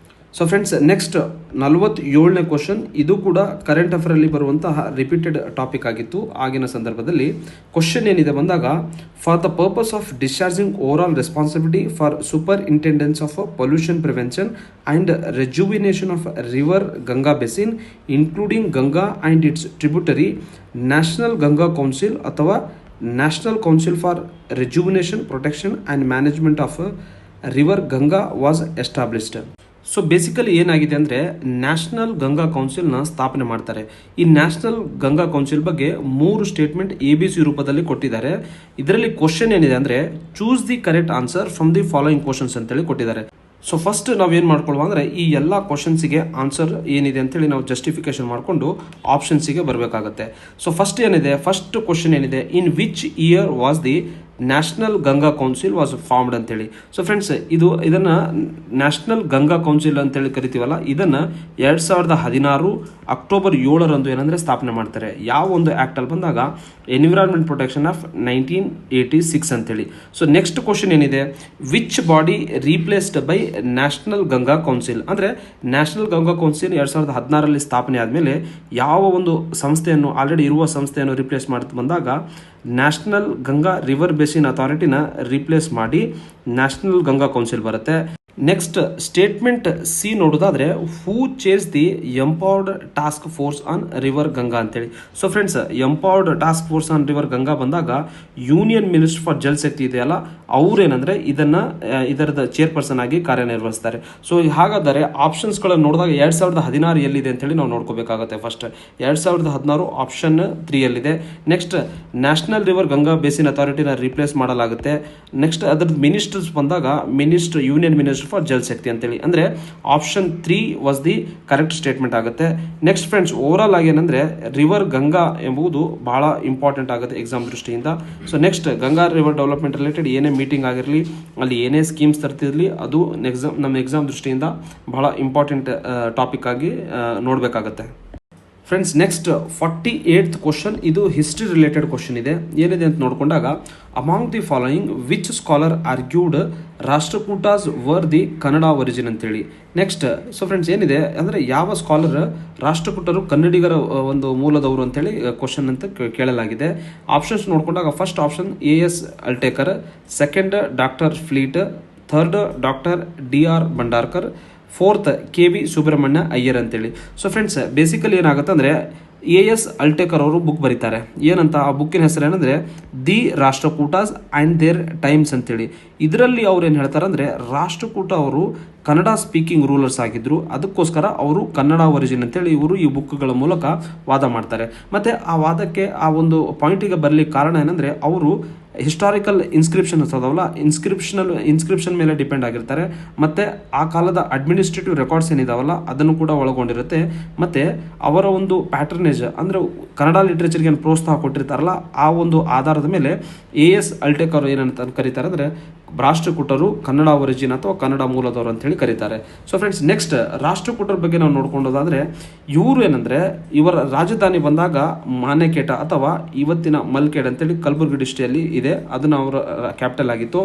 So friends next 47ನೇ ಕ್ವಶನ್, ಇದು ಕೂಡ ಕರೆಂಟ್ ಅಫೇರಲ್ಲಿ ಬರುವಂತಹ ರಿಪೀಟೆಡ್ ಟಾಪಿಕ್ ಆಗಿತ್ತು ಆಗಿನ ಸಂದರ್ಭದಲ್ಲಿ. ಕ್ವಶನ್ ಏನಿದೆ ಬಂದಾಗ for the purpose of discharging overall responsibility for superintendence of pollution prevention and rejuvenation of river Ganga basin including Ganga and its tributary national Ganga council ಅಥವಾ national council for rejuvenation protection and management of river Ganga was established. So basically ಏನಾಗಿದೆ ಅಂದರೆ national Ganga ಕೌನ್ಸಿಲ್ನ ಸ್ಥಾಪನೆ ಮಾಡ್ತಾರೆ. ಈ national Ganga council ಬಗ್ಗೆ 3 statement ABC ರೂಪದಲ್ಲಿ ಕೊಟ್ಟಿದ್ದಾರೆ. ಇದರಲ್ಲಿ ಕ್ವಶನ್ ಏನಿದೆ ಅಂದರೆ choose the correct answer from the following questions ಅಂತೇಳಿ ಕೊಟ್ಟಿದ್ದಾರೆ. ಸೊ ಫಸ್ಟ್ ನಾವೇನು ಮಾಡ್ಕೊಳ್ಳುವ ಅಂದರೆ ಈ ಎಲ್ಲ ಕ್ವಶನ್ಸಿಗೆ ಆನ್ಸರ್ ಏನಿದೆ ಅಂತೇಳಿ ನಾವು ಜಸ್ಟಿಫಿಕೇಶನ್ ಮಾಡಿಕೊಂಡು ಆಪ್ಷನ್ಸಿಗೆ ಬರಬೇಕಾಗತ್ತೆ. ಸೊ ಫಸ್ಟ್ ಕ್ವಶನ್ ಏನಿದೆ, in which year was the national Ganga council was formed ಅಂತೇಳಿ. ಸೊ ಫ್ರೆಂಡ್ಸ್ ಇದನ್ನು ನ್ಯಾಷನಲ್ ಗಂಗಾ ಕೌನ್ಸಿಲ್ ಅಂತೇಳಿ ಕರಿತೀವಲ್ಲ ಇದನ್ನು 2016 ಅಕ್ಟೋಬರ್ 7 ಏನಂದರೆ ಸ್ಥಾಪನೆ ಮಾಡ್ತಾರೆ. ಯಾವ ಒಂದು ಆ್ಯಕ್ಟಲ್ಲಿ ಬಂದಾಗ ಎನ್ವಿರಾನ್ಮೆಂಟ್ ಪ್ರೊಟೆಕ್ಷನ್ ಆಫ್ 1986 ಅಂತೇಳಿ. ಸೊ ನೆಕ್ಸ್ಟ್ ಕ್ವಶನ್ ಏನಿದೆ, which body replaced by national Ganga council ಅಂದರೆ ನ್ಯಾಷನಲ್ ಗಂಗಾ ಕೌನ್ಸಿಲ್ 2016 ಸ್ಥಾಪನೆ ಆದಮೇಲೆ ಯಾವ ಒಂದು ಸಂಸ್ಥೆಯನ್ನು ಆಲ್ರೆಡಿ ಇರುವ ಸಂಸ್ಥೆಯನ್ನು ರಿಪ್ಲೇಸ್ ಮಾಡ್ತಾ ಬಂದಾಗ ನ್ಯಾಷನಲ್ ಗಂಗಾ ರಿವರ್ ಬೇಸಿನ್ ಅಥಾರಿಟಿನ ರಿಪ್ಲೇಸ್ ಮಾಡಿ ನ್ಯಾಷನಲ್ ಗಂಗಾ ಕೌನ್ಸಿಲ್ ಬರುತ್ತೆ. ನೆಕ್ಸ್ಟ್ ಸ್ಟೇಟ್ಮೆಂಟ್ ಸಿ ನೋಡೋದಾದ್ರೆ who chairs the empowered task force on river Ganga ಅಂತೇಳಿ. So friends empowered task force on river Ganga ಬಂದಾಗ union minister for Jal Shakti ಇದೆಯಲ್ಲ ಅವ್ರೇನಂದ್ರೆ ಇದರದ ಚೇರ್ಪರ್ಸನ್ ಆಗಿ ಕಾರ್ಯನಿರ್ವಹಿಸ್ತಾರೆ. ಸೊ ಹಾಗಾದರೆ ಆಪ್ಷನ್ಸ್ಗಳನ್ನು ನೋಡಿದಾಗ 2016 ಎಲ್ಲಿದೆ ಅಂತೇಳಿ ನಾವು ನೋಡ್ಕೋಬೇಕಾಗುತ್ತೆ. ಫಸ್ಟ್ 2016 ಆಪ್ಷನ್ 3 ಯಲ್ಲಿದೆ. Next national river Ganga basin ಅಥಾರಿಟಿನ ರಿಪ್ಲೇಸ್ ಮಾಡಲಾಗುತ್ತೆ. ನೆಕ್ಸ್ಟ್ ಅದ್ರದ್ದು ಮಿನಿಸ್ಟರ್ಸ್ ಬಂದಾಗ union minister for Jal Shakti ಅಂತೇಳಿ ಅಂದರೆ option 3 was the correct statement ಆಗುತ್ತೆ. ನೆಕ್ಸ್ಟ್ ಫ್ರೆಂಡ್ಸ್ ಓವರ್ ಆಲ್ ಆಗಿ ಏನಂದ್ರೆ ರಿವರ್ ಗಂಗಾ ಎಂಬುದು ಬಹಳ ಇಂಪಾರ್ಟೆಂಟ್ ಆಗುತ್ತೆ ಎಕ್ಸಾಮ್ ದೃಷ್ಟಿಯಿಂದ. So next Ganga river development related ಏನೇ ಮೀಟಿಂಗ್ ಆಗಿರಲಿ ಅಲ್ಲಿ ಏನೇ ಸ್ಕೀಮ್ಸ್ ತರ್ತಿರಲಿ ಅದು ನಮ್ಮ ಎಕ್ಸಾಮ್ ದೃಷ್ಟಿಯಿಂದ ಬಹಳ ಇಂಪಾರ್ಟೆಂಟ್ ಟಾಪಿಕ್ ಆಗಿ ನೋಡಬೇಕಾಗತ್ತೆ. ಫ್ರೆಂಡ್ಸ್ ನೆಕ್ಸ್ಟ್ 48th ಕ್ವಶನ್, ಇದು ಹಿಸ್ಟ್ರಿ ರಿಲೇಟೆಡ್ ಕ್ವಶನ್ ಇದೆ. ಏನಿದೆ ಅಂತ ನೋಡಿಕೊಂಡಾಗ, among the following which scholar argued Rashtrakutas were the Kannada origin ಅಂತೇಳಿ. ನೆಕ್ಸ್ಟ್ ಫ್ರೆಂಡ್ಸ್ ಏನಿದೆ ಅಂದರೆ, ಯಾವ ಸ್ಕಾಲರ್ ರಾಷ್ಟ್ರಕೂಟರು ಕನ್ನಡಿಗರ ಒಂದು ಮೂಲದವರು ಅಂತೇಳಿ ಕ್ವಶನ್ ಅಂತ ಕೇಳಲಾಗಿದೆ. ಆಪ್ಷನ್ಸ್ ನೋಡಿಕೊಂಡಾಗ, first option A S. Altekar, second doctor Fleet, third doctor D R. Bhandarkar, fourth K V. Subrahmanya Iyer ಅಂತೇಳಿ. ಸೊ ಫ್ರೆಂಡ್ಸ್ ಬೇಸಿಕಲಿ ಏನಾಗುತ್ತೆ ಅಂದರೆ, ಎ.ಎಸ್. ಅಲ್ಟೇಕರ್ ಅವರು ಬುಕ್ ಬರೀತಾರೆ. ಏನಂತ ಆ ಬುಕ್ಕಿನ ಹೆಸರು ಏನಂದರೆ the Rashtrakutas and their times ಅಂತೇಳಿ. ಇದರಲ್ಲಿ ಅವ್ರು ಏನು ಹೇಳ್ತಾರೆ ಅಂದರೆ, ರಾಷ್ಟ್ರಕೂಟ ಅವರು ಕನ್ನಡ ಸ್ಪೀಕಿಂಗ್ ರೂಲರ್ಸ್ ಆಗಿದ್ದರು, ಅದಕ್ಕೋಸ್ಕರ ಅವರು ಕನ್ನಡ ಒರಿಜಿನ್ ಅಂತೇಳಿ ಇವರು ಈ ಬುಕ್ಗಳ ಮೂಲಕ ವಾದ ಮಾಡ್ತಾರೆ. ಮತ್ತು ಆ ವಾದಕ್ಕೆ ಆ ಒಂದು ಪಾಯಿಂಟಿಗೆ ಬರಲಿಕ್ಕೆ ಕಾರಣ ಏನಂದರೆ, ಅವರು ಹಿಸ್ಟಾರಿಕಲ್ ಇನ್ಸ್ಕ್ರಿಪ್ಷನ್ಸ್ ಅದಾವಲ್ಲ, ಇನ್ಸ್ಕ್ರಿಪ್ಷನ್ ಮೇಲೆ ಡಿಪೆಂಡ್ ಆಗಿರ್ತಾರೆ. ಮತ್ತು ಆ ಕಾಲದ ಅಡ್ಮಿನಿಸ್ಟ್ರೇಟಿವ್ ರೆಕಾರ್ಡ್ಸ್ ಏನಿದಾವಲ್ಲ ಅದನ್ನು ಕೂಡ ಒಳಗೊಂಡಿರುತ್ತೆ. ಮತ್ತು ಅವರ ಒಂದು ಪ್ಯಾಟ್ರನೇಜ್ ಅಂದರೆ ಕನ್ನಡ ಲಿಟ್ರೇಚರ್ಗೆ ಏನು ಪ್ರೋತ್ಸಾಹ ಕೊಟ್ಟಿರ್ತಾರಲ್ಲ, ಆ ಒಂದು ಆಧಾರದ ಮೇಲೆ ಎ.ಎಸ್. ಅಲ್ಟೇಕರ್ ಏನಂತ ಕರೀತಾರೆ ಅಂದರೆ, ರಾಷ್ಟ್ರಕೂಟರು ಕನ್ನಡ ಒರಿಜಿನ್ ಅಥವಾ ಕನ್ನಡ ಮೂಲದವರು ಅಂತೇಳಿ ಕರೀತಾರೆ. ಸೊ ಫ್ರೆಂಡ್ಸ್ ನೆಕ್ಸ್ಟ್ ರಾಷ್ಟ್ರಕೂಟರ ಬಗ್ಗೆ ನಾವು ನೋಡ್ಕೊಂಡೋದಾದರೆ, ಇವರು ಏನಂದರೆ ಇವರ ರಾಜಧಾನಿ ಬಂದಾಗ ಮಾನೆಕೇಟ ಅಥವಾ ಇವತ್ತಿನ ಮಲ್ಕೇಡ್ ಅಂತೇಳಿ ಕಲಬುರಗಿ ಡಿಸ್ಟ್ರಿಕ್ಟಲ್ಲಿ ಇದೆ, ಅದನ್ನು ಅವರ ಕ್ಯಾಪಿಟಲ್ ಆಗಿತ್ತು.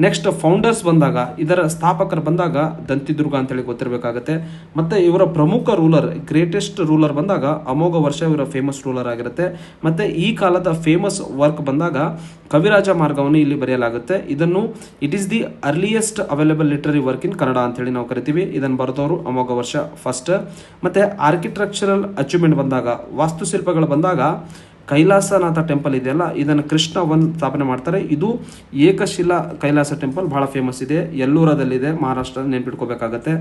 ನೆಕ್ಸ್ಟ್ ಫೌಂಡರ್ಸ್ ಬಂದಾಗ, ಇದರ ಸ್ಥಾಪಕರು ಬಂದಾಗ ದಂತಿದುರ್ಗ ಅಂತೇಳಿ ಗೊತ್ತಿರಬೇಕಾಗುತ್ತೆ. ಮತ್ತು ಇವರ ಪ್ರಮುಖ ರೂಲರ್, ಗ್ರೇಟೆಸ್ಟ್ ರೂಲರ್ ಬಂದಾಗ ಅಮೋಘ ವರ್ಷ ಇವರ ಫೇಮಸ್ ರೂಲರ್ ಆಗಿರುತ್ತೆ. ಮತ್ತು ಈ ಕಾಲದ ಫೇಮಸ್ ವರ್ಕ್ ಬಂದಾಗ ಕವಿರಾಜ ಮಾರ್ಗವನ್ನು ಇಲ್ಲಿ ಬರೆಯಲಾಗುತ್ತೆ. ಇದನ್ನು it is the earliest available literary work in Kannada ಅಂತೇಳಿ ನಾವು ಕರಿತೀವಿ. ಇದನ್ನು ಬರೆದವರು ಅಮೋಘ ವರ್ಷ ಫಸ್ಟ್. ಮತ್ತು ಆರ್ಕಿಟೆಕ್ಚರಲ್ ಅಚೀವ್ಮೆಂಟ್ ಬಂದಾಗ, ವಾಸ್ತುಶಿಲ್ಪಗಳು ಬಂದಾಗ, ಕೈಲಾಸನಾಥ ಟೆಂಪಲ್ ಇದೆಯಲ್ಲ, ಇದನ್ನು ಕೃಷ್ಣ ಸ್ಥಾಪನೆ ಮಾಡ್ತಾರೆ. ಇದು ಏಕಶಿಲಾ ಕೈಲಾಸ ಟೆಂಪಲ್, ಬಹಳ ಫೇಮಸ್ ಇದೆ, ಎಲ್ಲೂರದಲ್ಲಿದೆ, ಮಹಾರಾಷ್ಟ್ರ, ನೆನ್ಪಿಟ್ಕೋಬೇಕಾಗತ್ತೆ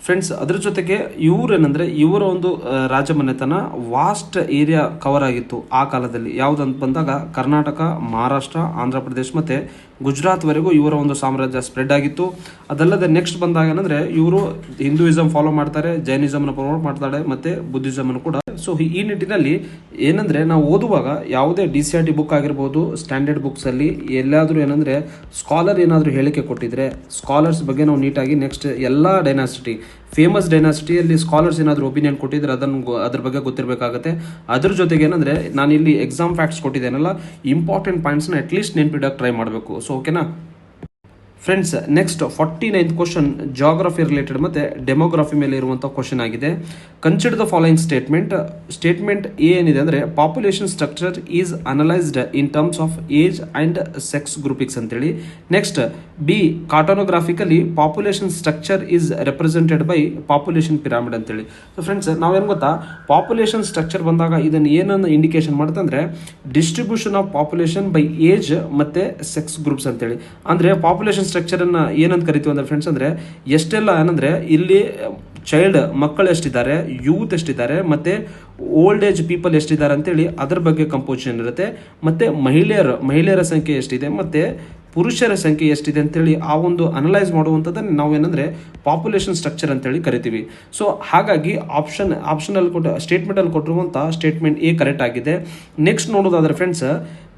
ಫ್ರೆಂಡ್ಸ್. ಅದ್ರ ಜೊತೆಗೆ ಇವರೇನೆಂದರೆ, ಇವರ ಒಂದು ರಾಜಮನೆತನ ವಾಸ್ಟ್ ಏರಿಯಾ ಕವರ್ ಆಗಿತ್ತು ಆ ಕಾಲದಲ್ಲಿ. ಯಾವುದಂತ ಬಂದಾಗ ಕರ್ನಾಟಕ, ಮಹಾರಾಷ್ಟ್ರ, ಆಂಧ್ರ ಪ್ರದೇಶ್ ಮತ್ತು ಗುಜರಾತ್ವರೆಗೂ ಇವರ ಒಂದು ಸಾಮ್ರಾಜ್ಯ ಸ್ಪ್ರೆಡ್ ಆಗಿತ್ತು. ಅದಲ್ಲದೆ ನೆಕ್ಸ್ಟ್ ಬಂದಾಗ ಏನಂದರೆ, ಇವರು ಹಿಂದೂಯಿಸಮ್ ಫಾಲೋ ಮಾಡ್ತಾರೆ, ಜೈನಿಸಮ್ನ ಪ್ರಮೋಟ್ ಮಾಡ್ತಾರೆ, ಮತ್ತು ಬುದ್ಧಿಸಮನ್ನು ಕೂಡ. ಸೊ ಈ ನಿಟ್ಟಿನಲ್ಲಿ ಏನಂದರೆ, ನಾವು ಓದುವಾಗ ಯಾವುದೇ DCRT ಬುಕ್ ಆಗಿರ್ಬೋದು, ಸ್ಟ್ಯಾಂಡರ್ಡ್ ಬುಕ್ಸಲ್ಲಿ ಎಲ್ಲಾದರೂ ಏನಂದರೆ ಸ್ಕಾಲರ್ ಏನಾದರೂ ಹೇಳಿಕೆ ಕೊಟ್ಟಿದ್ರೆ, ಸ್ಕಾಲರ್ಸ್ ಬಗ್ಗೆ ನಾವು ನೀಟಾಗಿ ನೆಕ್ಸ್ಟ್ ಎಲ್ಲ ಡೈನಾಸಿಟಿ, ಫೇಮಸ್ ಡೈನಾಸಿಟಿಯಲ್ಲಿ ಸ್ಕಾಲರ್ಸ್ ಏನಾದರೂ ಒಪಿನಿಯನ್ ಕೊಟ್ಟಿದ್ರೆ ಅದ್ರ ಬಗ್ಗೆ ಗೊತ್ತಿರಬೇಕಾಗುತ್ತೆ. ಅದ್ರ ಜೊತೆಗೆ ಏನಂದರೆ, ನಾನು ಇಲ್ಲಿ ಎಕ್ಸಾಮ್ ಫ್ಯಾಕ್ಟ್ಸ್ ಕೊಟ್ಟಿದ್ದೇನಲ್ಲ, ಇಂಪಾರ್ಟೆಂಟ್ ಪಾಯಿಂಟ್ಸ್ನ ಅಟ್ಲೀಸ್ಟ್ ನೆನ್ಪಿಡೋಕೆ ಟ್ರೈ ಮಾಡಬೇಕು. ಸೊ ಓಕೆನಾ friends. Next 49th question, geography related ಮತ್ತು ಡೆಮೋಗ್ರಫಿ ಮೇಲೆ ಇರುವಂಥ ಕ್ವಶನ್ ಆಗಿದೆ. Consider the following statement A ಏನಿದೆ ಅಂದರೆ, population structure is analysed in terms of age and sex groupings ಅಂತೇಳಿ. Next B, cartographically population structure is represented by population pyramid ಅಂತೇಳಿ. So friends ನಾವೇನು ಗೊತ್ತಾ, ಪಾಪ್ಯುಲೇಷನ್ ಸ್ಟ್ರಕ್ಚರ್ ಬಂದಾಗ ಇದನ್ನು ಏನನ್ನು ಇಂಡಿಕೇಶನ್ ಮಾಡುತ್ತೆ ಅಂದರೆ, distribution of population by age ಮತ್ತು ಸೆಕ್ಸ್ ಗ್ರೂಪ್ಸ್ ಅಂತೇಳಿ. ಅಂದರೆ ಪಾಪ್ಯುಲೇಷನ್ ಸ್ಟ್ರಕ್ಚರನ್ನು ಏನಂತ ಕರಿತೀವಿ ಅಂದರೆ ಫ್ರೆಂಡ್ಸ್, ಅಂದರೆ ಎಷ್ಟೆಲ್ಲ ಏನಂದರೆ ಇಲ್ಲಿ ಚೈಲ್ಡ್ ಮಕ್ಕಳು ಎಷ್ಟಿದ್ದಾರೆ, ಯೂತ್ ಎಷ್ಟಿದ್ದಾರೆ, ಮತ್ತು ಓಲ್ಡ್ ಏಜ್ ಪೀಪಲ್ ಎಷ್ಟಿದ್ದಾರೆ ಅಂತೇಳಿ ಅದ್ರ ಬಗ್ಗೆ ಕಂಪೋಸಿಷನ್ ಇರುತ್ತೆ. ಮತ್ತು ಮಹಿಳೆಯರ ಸಂಖ್ಯೆ ಎಷ್ಟಿದೆ ಮತ್ತು ಪುರುಷರ ಸಂಖ್ಯೆ ಎಷ್ಟಿದೆ ಅಂತೇಳಿ ಆ ಒಂದು ಅನಲೈಸ್ ಮಾಡುವಂಥದ್ದನ್ನು ನಾವು ಏನಂದರೆ ಪಾಪ್ಯುಲೇಷನ್ ಸ್ಟ್ರಕ್ಚರ್ ಅಂತೇಳಿ ಕರಿತೀವಿ. ಸೊ ಹಾಗಾಗಿ ಆಪ್ಷನಲ್ಲಿ ಸ್ಟೇಟ್ಮೆಂಟಲ್ಲಿ ಕೊಟ್ಟಿರುವಂಥ ಸ್ಟೇಟ್ಮೆಂಟ್ ಎ ಕರೆಕ್ಟ್ ಆಗಿದೆ. ನೆಕ್ಸ್ಟ್ ನೋಡೋದಾದರೆ friends,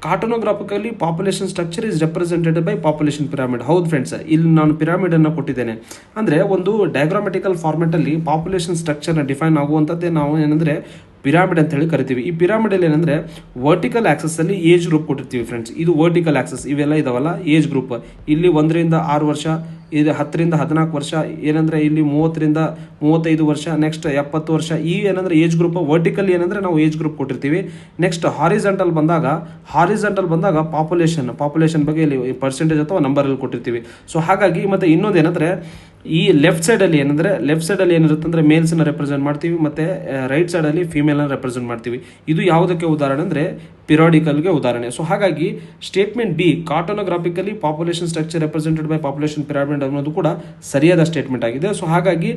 cartographically population structure is represented by population pyramid. ಹೌದು ಫ್ರೆಂಡ್ಸ್, ಇಲ್ಲಿ ನಾನು ಪಿರಾಮಿಡನ್ನು ಕೊಟ್ಟಿದ್ದೇನೆ. ಅಂದರೆ ಒಂದು ಡಯಾಗ್ರಾಮೆಟಿಕಲ್ ಫಾರ್ಮೆಟಲ್ಲಿ ಪಾಪ್ಯುಲೇಷನ್ ಸ್ಟ್ರಕ್ಚರ್ನ ಡಿಫೈನ್ ಆಗುವಂಥದ್ದೇ ನಾವು ಏನಂದರೆ ಪಿರಾಮಿಡ್ ಅಂತ ಹೇಳಿ ಕರಿತೀವಿ. ಈ ಪಿರಾಮಿಡಲ್ಲಿ ಏನಂದರೆ ವರ್ಟಿಕಲ್ ಆಕ್ಸಸ್ಸಲ್ಲಿ ಏಜ್ ಗ್ರೂಪ್ ಕೊಟ್ಟಿರ್ತೀವಿ ಫ್ರೆಂಡ್ಸ್. ಇದು ವರ್ಟಿಕಲ್ ಆಕ್ಸಸ್, ಇವೆಲ್ಲ ಇದಾವಲ್ಲ ಏಜ್ ಗ್ರೂಪ್. ಇಲ್ಲಿ 1 ರಿಂದ 6 ವರ್ಷ, ಇದು 10 ರಿಂದ 14 ವರ್ಷ, ಏನಂದರೆ ಇಲ್ಲಿ 30 ರಿಂದ 35 ವರ್ಷ, ನೆಕ್ಸ್ಟ್ 70 ವರ್ಷ. ಈ ಏನಂದರೆ ಏಜ್ ಗ್ರೂಪ್ ವರ್ಟಿಕಲ್ ಏನಂದರೆ ನಾವು ಏಜ್ ಗ್ರೂಪ್ ಕೊಟ್ಟಿರ್ತೀವಿ. ನೆಕ್ಸ್ಟ್ ಹಾರಿಜಾಂಟಲ್ ಬಂದಾಗ ಪಾಪ್ಯುಲೇಷನ್ ಬಗ್ಗೆ ಇಲ್ಲಿ ಪರ್ಸೆಂಟೇಜ್ ಅಥವಾ ನಂಬರಲ್ಲಿ ಕೊಟ್ಟಿರ್ತೀವಿ. ಸೊ ಹಾಗಾಗಿ ಮತ್ತು ಇನ್ನೊಂದು ಏನಂದರೆ, ಈ ಲೆಫ್ಟ್ ಸೈಡಲ್ಲಿ ಏನಿರುತ್ತೆ ಅಂದರೆ ಮೇಲ್ಸನ್ನ ರೆಪ್ರೆಸೆಂಟ್ ಮಾಡ್ತೀವಿ, ಮತ್ತು ರೈಟ್ ಸೈಡಲ್ಲಿ ಫೀಮೇಲನ್ನು ರೆಪ್ರೆಸೆಂಟ್ ಮಾಡ್ತೀವಿ. ಇದು ಯಾವುದಕ್ಕೆ ಉದಾಹರಣೆ ಅಂದರೆ ಪಿರಿಯಾಡಿಕಲ್ಗೆ ಉದಾಹರಣೆ. ಸೊ ಹಾಗಾಗಿ statement B, cartographically population structure represented by population pyramid ಅನ್ನೋದು ಕೂಡ ಸರಿಯಾದ ಸ್ಟೇಟ್ಮೆಂಟ್ ಆಗಿದೆ. ಸೊ ಹಾಗಾಗಿ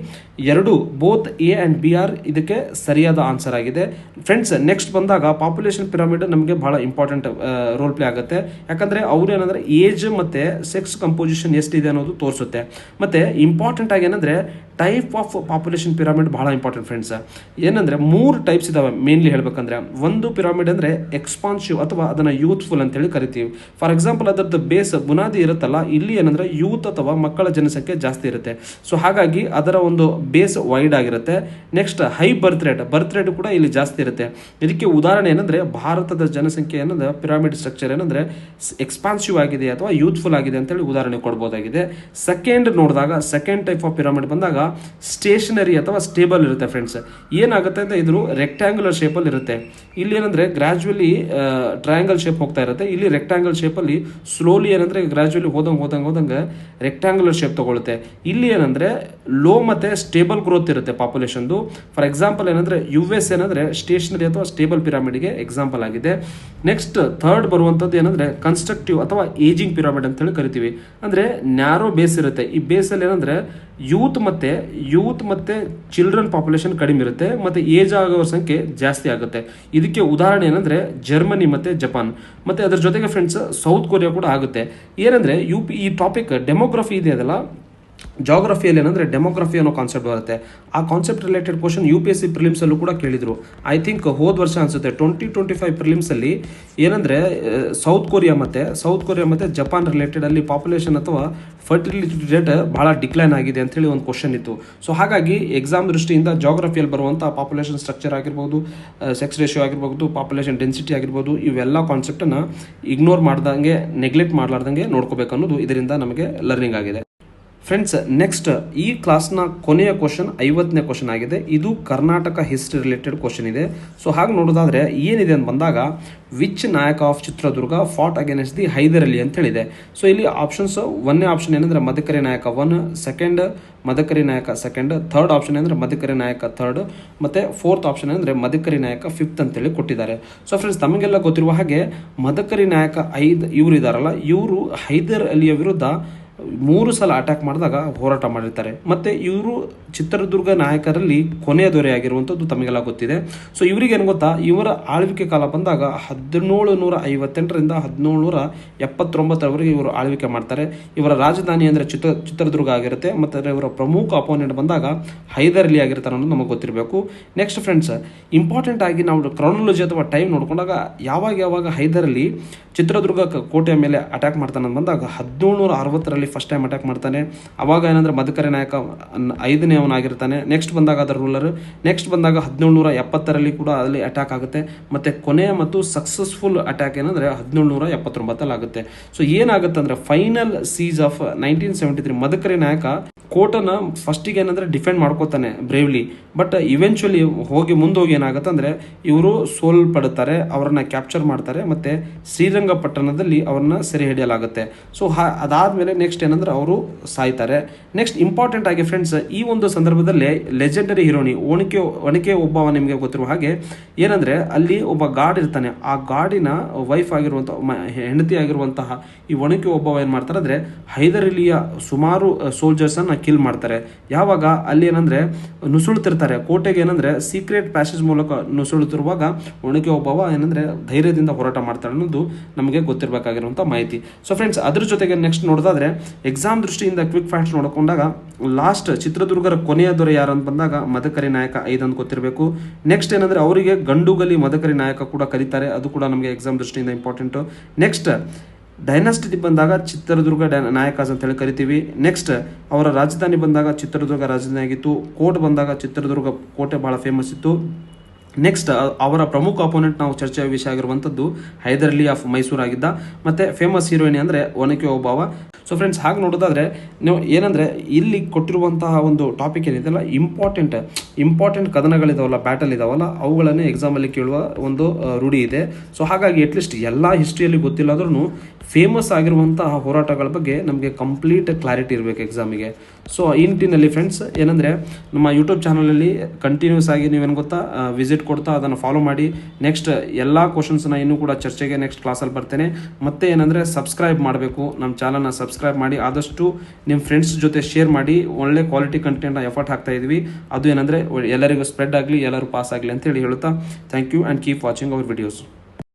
ಎರಡು both A and B are ಇದಕ್ಕೆ ಸರಿಯಾದ ಆನ್ಸರ್ ಆಗಿದೆ ಫ್ರೆಂಡ್ಸ್. ನೆಕ್ಸ್ಟ್ ಬಂದಾಗ ಪಾಪ್ಯುಲೇಷನ್ ಪಿರಾಮಿಡ್ ನಮಗೆ ಬಹಳ ಇಂಪಾರ್ಟೆಂಟ್ ರೋಲ್ ಪ್ಲೇ ಆಗುತ್ತೆ. ಯಾಕಂದರೆ ಅವರು ಏನಂದರೆ ಏಜ್ ಮತ್ತು ಸೆಕ್ಸ್ ಕಂಪೋಸಿಷನ್ ಎಷ್ಟಿದೆ ಅನ್ನೋದು ತೋರಿಸುತ್ತೆ. ಮತ್ತು ಇಂಪಾರ್ಟೆಂಟ್ ಆಗಿ ಏನಂದರೆ ಟೈಪ್ ಆಫ್ ಪಾಪ್ಯುಲೇಷನ್ ಪಿರಾಮಿಡ್ ಬಹಳ ಇಂಪಾರ್ಟೆಂಟ್ ಫ್ರೆಂಡ್ಸ್. ಏನಂದರೆ 3 ಟೈಪ್ಸ್ ಇದಾವೆ ಮೇನ್ಲಿ ಹೇಳ್ಬೇಕಂದ್ರೆ. ಒಂದು ಪಿರಾಮಿಡ್ ಅಂದರೆ ಎಕ್ಸ್ಪಾನ್ಸಿವ್ ಅಥವಾ ಅದನ್ನು ಯೂತ್ಫುಲ್ ಅಂತೇಳಿ ಕರಿತೀವಿ. ಫಾರ್ ಎಕ್ಸಾಂಪಲ್ ಅದರದ್ದು ಬೇಸ್ ಬುನಾದಿ ಇರುತ್ತಲ್ಲ, ಇಲ್ಲಿ ಏನಂದರೆ ಯೂತ್ ಅಥವಾ ಮಕ್ಕಳ ಜನಸಂಖ್ಯೆ ಜಾಸ್ತಿ ಇರುತ್ತೆ. ಸೊ ಹಾಗಾಗಿ ಅದರ ಒಂದು ಬೇಸ್ ವೈಡ್ ಆಗಿರುತ್ತೆ. ನೆಕ್ಸ್ಟ್ ಹೈ ಬರ್ತ್ ರೇಟ್ ಕೂಡ ಇಲ್ಲಿ ಜಾಸ್ತಿ ಇರುತ್ತೆ. ಇದಕ್ಕೆ ಉದಾಹರಣೆ ಏನಂದರೆ ಭಾರತದ ಜನಸಂಖ್ಯೆ ಏನಂದ್ರೆ ಪಿರಾಮಿಡ್ ಸ್ಟ್ರಕ್ಚರ್ ಏನಂದರೆ ಎಕ್ಸ್ಪಾನ್ಸಿವ್ ಆಗಿದೆ ಅಥವಾ ಯೂತ್ಫುಲ್ ಆಗಿದೆ ಅಂತೇಳಿ ಉದಾಹರಣೆ ಕೊಡ್ಬೋದಾಗಿದೆ. ಸೆಕೆಂಡ್ ಟೈಪ್ ಆಫ್ ಪಿರಾಮಿಡ್ ಬಂದಾಗ ಸ್ಟೇಷನರಿ ಅಥವಾ ಸ್ಟೇಬಲ್ ಇರುತ್ತೆ ಫ್ರೆಂಡ್ಸ್. ಏನಾಗುತ್ತೆ ಅಂತ ಇದು ರೆಕ್ಟ್ಯಾಂಗುಲರ್ ಶೇಪಲ್ಲಿ ಇರುತ್ತೆ. ಇಲ್ಲಿ ಏನಂದ್ರೆ ಗ್ರಾಜುವಲಿ ಟ್ರಯಾಂಗಲ್ ಶೇಪ್ ಹೋಗ್ತಾ ಇರುತ್ತೆ. ಇಲ್ಲಿ ರೆಕ್ಟ್ಯಾಂಗಲ್ ಶೇಪಲ್ಲಿ ಸ್ಲೋಲಿ ಏನಂದ್ರೆ ಗ್ರಾಜುವಲಿ ಹೋದಂಗೆ ರೆಕ್ಟ್ಯಾಂಗುಲರ್ ಶೇಪ್ ತಗೊಳುತ್ತೆ. ಇಲ್ಲಿ ಏನಂದ್ರೆ ಲೋ ಮತ್ತೆ ಸ್ಟೇಬಲ್ ಗ್ರೋತ್ ಇರುತ್ತೆ ಪಾಪ್ಯುಲೇಷನ್ದು. ಫಾರ್ ಎಕ್ಸಾಂಪಲ್ ಏನಂದ್ರೆ US ಏನಂದ್ರೆ ಸ್ಟೇಷನರಿ ಅಥವಾ ಸ್ಟೇಬಲ್ ಪಿರಾಮಿಡ್ಗೆ ಎಕ್ಸಾಂಪಲ್ ಆಗಿದೆ. ನೆಕ್ಸ್ಟ್ ಥರ್ಡ್ ಬರುವಂಥದ್ದು ಏನಂದ್ರೆ ಕನ್ಸ್ಟ್ರಕ್ಟಿವ್ ಅಥವಾ ಏಜಿಂಗ್ ಪಿರಾಮಿಡ್ ಅಂತ ಹೇಳಿ ಕರಿತೀವಿ. ಅಂದ್ರೆ ನ್ಯಾರೋ ಬೇಸ್ ಇರುತ್ತೆ. ಈ ಬೇಸಲ್ಲಿ ಏನಂದ್ರೆ ಯೂತ್ ಮತ್ತೆ ಚಿಲ್ಡ್ರನ್ ಪಾಪ್ಯುಲೇಷನ್ ಕಡಿಮೆ ಇರುತ್ತೆ, ಮತ್ತೆ ಏಜ್ ಆಗೋರ ಸಂಖ್ಯೆ ಜಾಸ್ತಿ ಆಗುತ್ತೆ. ಇದಕ್ಕೆ ಉದಾಹರಣೆ ಏನಂದ್ರೆ ಜರ್ಮನಿ ಮತ್ತೆ ಜಪಾನ್, ಮತ್ತೆ ಅದರ ಜೊತೆಗೆ ಫ್ರೆಂಡ್ಸ್ ಸೌತ್ ಕೊರಿಯಾ ಕೂಡ ಆಗುತ್ತೆ. ಏನಂದ್ರೆ ಈ ಟಾಪಿಕ್ ಡೆಮೋಗ್ರಫಿ ಇದೆ ಅದಲ್ಲ, ಜಾಗ್ರಫಿಯಲ್ಲಿ ಏನಂದರೆ ಡೆಮೋಗ್ರಫಿ ಅನ್ನೋ ಕಾನ್ಸೆಪ್ಟ್ ಬರುತ್ತೆ. ಆ ಕಾನ್ಸೆಪ್ಟ್ ರಿಲೇಟೆಡ್ ಕ್ವಶನ್ UPSC ಪ್ರಿಲಿಮ್ಸಲ್ಲೂ ಕೂಡ ಕೇಳಿದರು. ಐ ಥಿಂಕ್ ಹೋದ ವರ್ಷ ಅನಿಸುತ್ತೆ 2025 ಪ್ರಿಲಿಮ್ಸಲ್ಲಿ ಏನಂದರೆ ಸೌತ್ ಕೊರಿಯಾ ಮತ್ತು ಜಪಾನ್ ರಿಲೇಟೆಡ್ ಅಲ್ಲಿ ಪಾಪ್ಯುಲೇಷನ್ ಅಥವಾ ಫರ್ಟಿಲಿಟಿ ರೇಟ್ ಭಾಳ ಡಿಕ್ಲೈನ್ ಆಗಿದೆ ಅಂತೇಳಿ ಒಂದು ಕ್ವಶನ್ ಇತ್ತು. ಸೊ ಹಾಗಾಗಿ ಎಕ್ಸಾಮ್ ದೃಷ್ಟಿಯಿಂದ ಜಾಗ್ರಫಿಯಲ್ಲಿ ಬರುವಂಥ ಪಾಪ್ಯುಲೇಷನ್ ಸ್ಟ್ರಕ್ಚರ್ ಆಗಿರ್ಬೋದು, ಸೆಕ್ಸ್ ರೇಷಿಯೋ ಆಗಿರ್ಬೋದು, ಪಾಪ್ಯುಲೇಷನ್ ಡೆನ್ಸಿಟಿ ಆಗಿರ್ಬೋದು, ಇವೆಲ್ಲ ಕಾನ್ಸೆಪ್ಟನ್ನು ಇಗ್ನೋರ್ ಮಾಡ್ದಂಗೆ ನೆಗ್ಲೆಕ್ಟ್ ಮಾಡಲಾರ್ದಂಗೆ ನೋಡ್ಕೋಬೇಕು ಅನ್ನೋದು ಇದರಿಂದ ನಮಗೆ ಲರ್ನಿಂಗ್ ಆಗಿದೆ. ಫ್ರೆಂಡ್ಸ್, ನೆಕ್ಸ್ಟ್ ಈ ಕ್ಲಾಸ್ನ ಕೊನೆಯ ಕ್ವಶನ್ 50ನೇ ಕ್ವಶನ್ ಆಗಿದೆ. ಇದು ಕರ್ನಾಟಕ ಹಿಸ್ಟ್ರಿ ರಿಲೇಟೆಡ್ ಕ್ವಶನ್ ಇದೆ. ಸೊ ಹಾಗೆ ನೋಡೋದಾದ್ರೆ ಏನಿದೆ ಅಂತ ಬಂದಾಗ which Nayaka of Chitradurga fought against the Hyder Ali ಅಂತ ಹೇಳಿದೆ. ಸೊ ಇಲ್ಲಿ ಆಪ್ಷನ್ಸ್, ಒಂದನೇ ಆಪ್ಷನ್ ಏನಂದ್ರೆ ಮದಕರಿ ನಾಯಕ 1, ಸೆಕೆಂಡ್ ಮದಕರಿ ನಾಯಕ 2, ಥರ್ಡ್ ಆಪ್ಷನ್ ಅಂದರೆ ಮದಕರಿ ನಾಯಕ 3, ಮತ್ತೆ ಫೋರ್ತ್ ಆಪ್ಷನ್ ಅಂದರೆ ಮದಕರಿ ನಾಯಕ 5th ಅಂತೇಳಿ ಕೊಟ್ಟಿದ್ದಾರೆ. ಸೊ ಫ್ರೆಂಡ್ಸ್, ತಮಗೆಲ್ಲ ಗೊತ್ತಿರುವ ಹಾಗೆ ಮದಕರಿ ನಾಯಕ 5 ಇವರು ಇದಾರಲ್ಲ, ಇವರು ಹೈದರ್ ಅಲಿಯ ವಿರುದ್ಧ 3 ಸಲ ಅಟ್ಯಾಕ್ ಮಾಡಿದಾಗ ಹೋರಾಟ ಮಾಡಿರ್ತಾರೆ. ಮತ್ತು ಇವರು ಚಿತ್ರದುರ್ಗ ನಾಯಕರಲ್ಲಿ ಕೊನೆಯ ದೊರೆಯಾಗಿರುವಂಥದ್ದು ತಮಗೆಲ್ಲ ಗೊತ್ತಿದೆ. ಸೊ ಇವರಿಗೆ ಏನು ಗೊತ್ತಾ, ಇವರ ಆಳ್ವಿಕೆ ಕಾಲ ಬಂದಾಗ 1758ರಿಂದ 1779ರವರೆಗೆ ಇವರು ಆಳ್ವಿಕೆ ಮಾಡ್ತಾರೆ. ಇವರ ರಾಜಧಾನಿ ಅಂದರೆ ಚಿತ್ರದುರ್ಗ ಆಗಿರುತ್ತೆ. ಮತ್ತು ಇವರ ಪ್ರಮುಖ ಅಪೋನೆಂಟ್ ಬಂದಾಗ ಹೈದರ್ ಅಲಿ ಆಗಿರ್ತಾರೆ ಅನ್ನೋದು ನಮಗೆ ಗೊತ್ತಿರಬೇಕು. ನೆಕ್ಸ್ಟ್ ಫ್ರೆಂಡ್ಸ್, ಇಂಪಾರ್ಟೆಂಟ್ ಆಗಿ ನಾವು ಕ್ರಾನೋಲಜಿ ಅಥವಾ ಟೈಮ್ ನೋಡ್ಕೊಂಡಾಗ ಯಾವಾಗ ಹೈದರ್ ಅಲಿ ಚಿತ್ರದುರ್ಗ ಕೋಟೆಯ ಮೇಲೆ ಅಟ್ಯಾಕ್ ಮಾಡ್ತಾನೆ ಅಂತ ಬಂದಾಗ 1760ರಲ್ಲಿ ಫಸ್ಟ್ ಟೈಮ್ ಅಟ್ಯಾಕ್ ಮಾಡ್ತಾನೆ. ಅವಾಗ ಏನಂದ್ರೆ ಮದಕರಿ ನಾಯಕ 5ನೇ ಅವನಾಗಿರ್ತಾನೆ. ನೆಕ್ಸ್ಟ್ ಬಂದಾಗ ಅದರ ರೂಲರ್. ನೆಕ್ಸ್ಟ್ ಬಂದಾಗ 1770ರಲ್ಲಿ ಕೂಡ ಅಲ್ಲಿ ಅಟ್ಯಾಕ್ ಆಗುತ್ತೆ. ಮತ್ತೆ ಕೊನೆಯ ಮತ್ತು ಸಕ್ಸಸ್ಫುಲ್ ಅಟ್ಯಾಕ್ ಏನಂದ್ರೆ 1779 ಆಗುತ್ತೆ. ಸೊ ಏನಾಗುತ್ತೆ ಅಂದ್ರೆ ಫೈನಲ್ ಸೀಸ್ ಆಫ್ 1973 ಮದಕರಿ ನಾಯಕ ಕೋಟನ ಫಸ್ಟಿಗೆ ಏನಂದ್ರೆ ಡಿಫೆಂಡ್ ಮಾಡ್ಕೋತಾನೆ ಬ್ರೇವ್ಲಿ. ಬಟ್ ಇವೆಂಚುಲಿ ಮುಂದೋಗಿ ಏನಾಗುತ್ತೆ ಅಂದ್ರೆ ಇವರು ಸೋಲ್ಪಡುತ್ತಾರೆ, ಅವರನ್ನ ಕ್ಯಾಪ್ಚರ್ ಮಾಡ್ತಾರೆ, ಮತ್ತೆ ಶ್ರೀರಂಗಪಟ್ಟಣದಲ್ಲಿ ಅವ್ರನ್ನ ಸೆರೆ ಹಿಡಿಯಲಾಗುತ್ತೆ. ಸೊ ಅದಾದ್ಮೇಲೆ ನೆಕ್ಸ್ಟ್ ಏನಂದ್ರೆ ಅವರು ಸಾಯ್ತಾರೆ. ನೆಕ್ಸ್ಟ್ ಇಂಪಾರ್ಟೆಂಟ್ ಆಗಿ ಫ್ರೆಂಡ್ಸ್, ಈ ಒಂದು ಸಂದರ್ಭದಲ್ಲಿ ಲೆಜೆಂಡರಿ ಹೀರೋನಿ ಒನಕೆ ಒಬ್ಬವ ನಿಮಗೆ ಗೊತ್ತಿರುವ ಹಾಗೆ ಏನಂದ್ರೆ ಅಲ್ಲಿ ಒಬ್ಬ ಗಾರ್ಡ್ ಇರ್ತಾನೆ. ಆ ಗಾರ್ಡಿನ ವೈಫ್ ಆಗಿರುವಂತಹ ಹೆಂಡತಿ ಆಗಿರುವಂತಹ ಈ ಒನಕೆ ಒಬ್ಬವ ಏನ್ ಮಾಡ್ತಾರೆ ಅಂದ್ರೆ ಹೈದರ್ ಅಲಿಯ ಸುಮಾರು ಸೋಲ್ಜರ್ಸ್ ಅನ್ನ ಕಿಲ್ ಮಾಡ್ತಾರೆ. ಯಾವಾಗ ಅಲ್ಲಿ ಏನಂದ್ರೆ ನುಸುಳುತ್ತಿರ್ತಾರೆ ಕೋಟೆಗೆ, ಏನಂದ್ರೆ ಸೀಕ್ರೆಟ್ ಪ್ಯಾಸೇಜ್ ಮೂಲಕ ನುಸುಳುತ್ತಿರುವಾಗ ಒನಕೆ ಒಬ್ಬವ ಏನಂದ್ರೆ ಧೈರ್ಯದಿಂದ ಹೋರಾಟ ಮಾಡ್ತಾರೆ ಅನ್ನೋದು ನಮಗೆ ಗೊತ್ತಿರಬೇಕಾಗಿರುವಂತಹ ಮಾಹಿತಿ. ಸೊ ಫ್ರೆಂಡ್ಸ್, ಅದ್ರ ಜೊತೆಗೆ ನೆಕ್ಸ್ಟ್ ನೋಡೋದಾದ್ರೆ ಎಕ್ಸಾಮ್ ದೃಷ್ಟಿಯಿಂದ ಕ್ವಿಕ್ ಫ್ಯಾಕ್ಟ್ಸ್ ನೋಡಿಕೊಂಡಾಗ ಲಾಸ್ಟ್ ಚಿತ್ರದುರ್ಗರ ಕೊನೆಯ ದೊರೆ ಯಾರು ಅಂತ ಬಂದಾಗ ಮದಕರಿ ನಾಯಕ 5 ಅಂತ ಗೊತ್ತಿರಬೇಕು. ನೆಕ್ಸ್ಟ್ ಏನಂದ್ರೆ ಅವರಿಗೆ ಗಂಡುಗಲಿ ಮದಕರಿ ನಾಯಕ ಕೂಡ ಕರೀತಾರೆ, ಅದು ಕೂಡ ನಮಗೆ ಎಕ್ಸಾಮ್ ದೃಷ್ಟಿಯಿಂದ ಇಂಪಾರ್ಟೆಂಟ್. ನೆಕ್ಸ್ಟ್ ಡೈನಾಸ್ಟಿ ಬಂದಾಗ ಚಿತ್ರದುರ್ಗ ನಾಯಕಾಸ್ ಅಂತ ಹೇಳಿ ಕರಿತೀವಿ. ನೆಕ್ಸ್ಟ್ ಅವರ ರಾಜಧಾನಿ ಬಂದಾಗ ಚಿತ್ರದುರ್ಗ ರಾಜಧಾನಿ ಆಗಿತ್ತು. ಕೋಟೆ ಬಂದಾಗ ಚಿತ್ರದುರ್ಗ ಕೋಟೆ ಬಹಳ ಫೇಮಸ್ ಇತ್ತು. ನೆಕ್ಸ್ಟ್ ಅವರ ಪ್ರಮುಖ ಅಪೋನೆಂಟ್ ನಾವು ಚರ್ಚೆಯ ವಿಷಯ ಆಗಿರುವಂಥದ್ದು ಹೈದರ್ ಅಲಿ ಆಫ್ ಮೈಸೂರು ಆಗಿದ್ದ. ಮತ್ತೆ ಫೇಮಸ್ ಹೀರೋಯಿನ್ ಅಂದರೆ ಒನಕೆ ಓಬವ್ವ. ಸೊ ಫ್ರೆಂಡ್ಸ್, ಹಾಗೆ ನೋಡೋದಾದ್ರೆ ನೀವು ಏನಂದರೆ ಇಲ್ಲಿ ಕೊಟ್ಟಿರುವಂತಹ ಒಂದು ಟಾಪಿಕ್ ಏನಿದೆಯಲ್ಲ, ಇಂಪಾರ್ಟೆಂಟ್ ಕದನಗಳಿದಾವಲ್ಲ, ಬ್ಯಾಟಲ್ ಇದಾವಲ್ಲ, ಅವುಗಳನ್ನೇ ಎಕ್ಸಾಮಲ್ಲಿ ಕೇಳುವ ಒಂದು ರೂಢಿ ಇದೆ. ಸೊ ಹಾಗಾಗಿ ಅಟ್ಲೀಸ್ಟ್ ಎಲ್ಲ ಹಿಸ್ಟ್ರಿಯಲ್ಲಿ ಗೊತ್ತಿಲ್ಲಾದ್ರೂ ಫೇಮಸ್ ಆಗಿರುವಂತಹ ಹೋರಾಟಗಳ ಬಗ್ಗೆ ನಮಗೆ ಕಂಪ್ಲೀಟ್ ಕ್ಲಾರಿಟಿ ಇರಬೇಕು ಎಕ್ಸಾಮಿಗೆ. ಸೊ ಈ ನಿಟ್ಟಿನಲ್ಲಿ ಫ್ರೆಂಡ್ಸ್ ಏನಂದರೆ ನಮ್ಮ ಯೂಟ್ಯೂಬ್ ಚಾನಲಲ್ಲಿ ಕಂಟಿನ್ಯೂಸ್ ಆಗಿ ನೀವೇನು ಗೊತ್ತಾ ವಿಸಿಟ್ ಕೊಡ್ತಾ ಅದನ್ನು ಫಾಲೋ ಮಾಡಿ. ನೆಕ್ಸ್ಟ್ ಎಲ್ಲ ಕ್ವಶನ್ಸ್ನ ಇನ್ನೂ ಕೂಡ ಚರ್ಚೆಗೆ ನೆಕ್ಸ್ಟ್ ಕ್ಲಾಸಲ್ಲಿ ಬರ್ತೇನೆ. ಮತ್ತೆ ಏನಂದರೆ ಸಬ್ಸ್ಕ್ರೈಬ್ ಮಾಡಬೇಕು, ನಮ್ಮ ಚಾನಲ್ನ ಸಬ್ಸ್ಕ್ರೈಬ್ ಮಾಡಿ, ಆದಷ್ಟು ನಿಮ್ಮ ಫ್ರೆಂಡ್ಸ್ ಜೊತೆ ಶೇರ್ ಮಾಡಿ. ಒಳ್ಳೆ ಕ್ವಾಲಿಟಿ ಕಂಟೆಂಟ್ ಎಫರ್ಟ್ ಹಾಕ್ತಾ ಇದ್ವಿ. ಅದು ಏನಂದರೆ ಎಲ್ಲರಿಗೂ ಸ್ಪ್ರೆಡ್ ಆಗಲಿ, ಎಲ್ಲರೂ ಪಾಸ್ ಆಗಲಿ ಅಂತೇಳಿ ಹೇಳುತ್ತಾ thank you and keep watching our videos.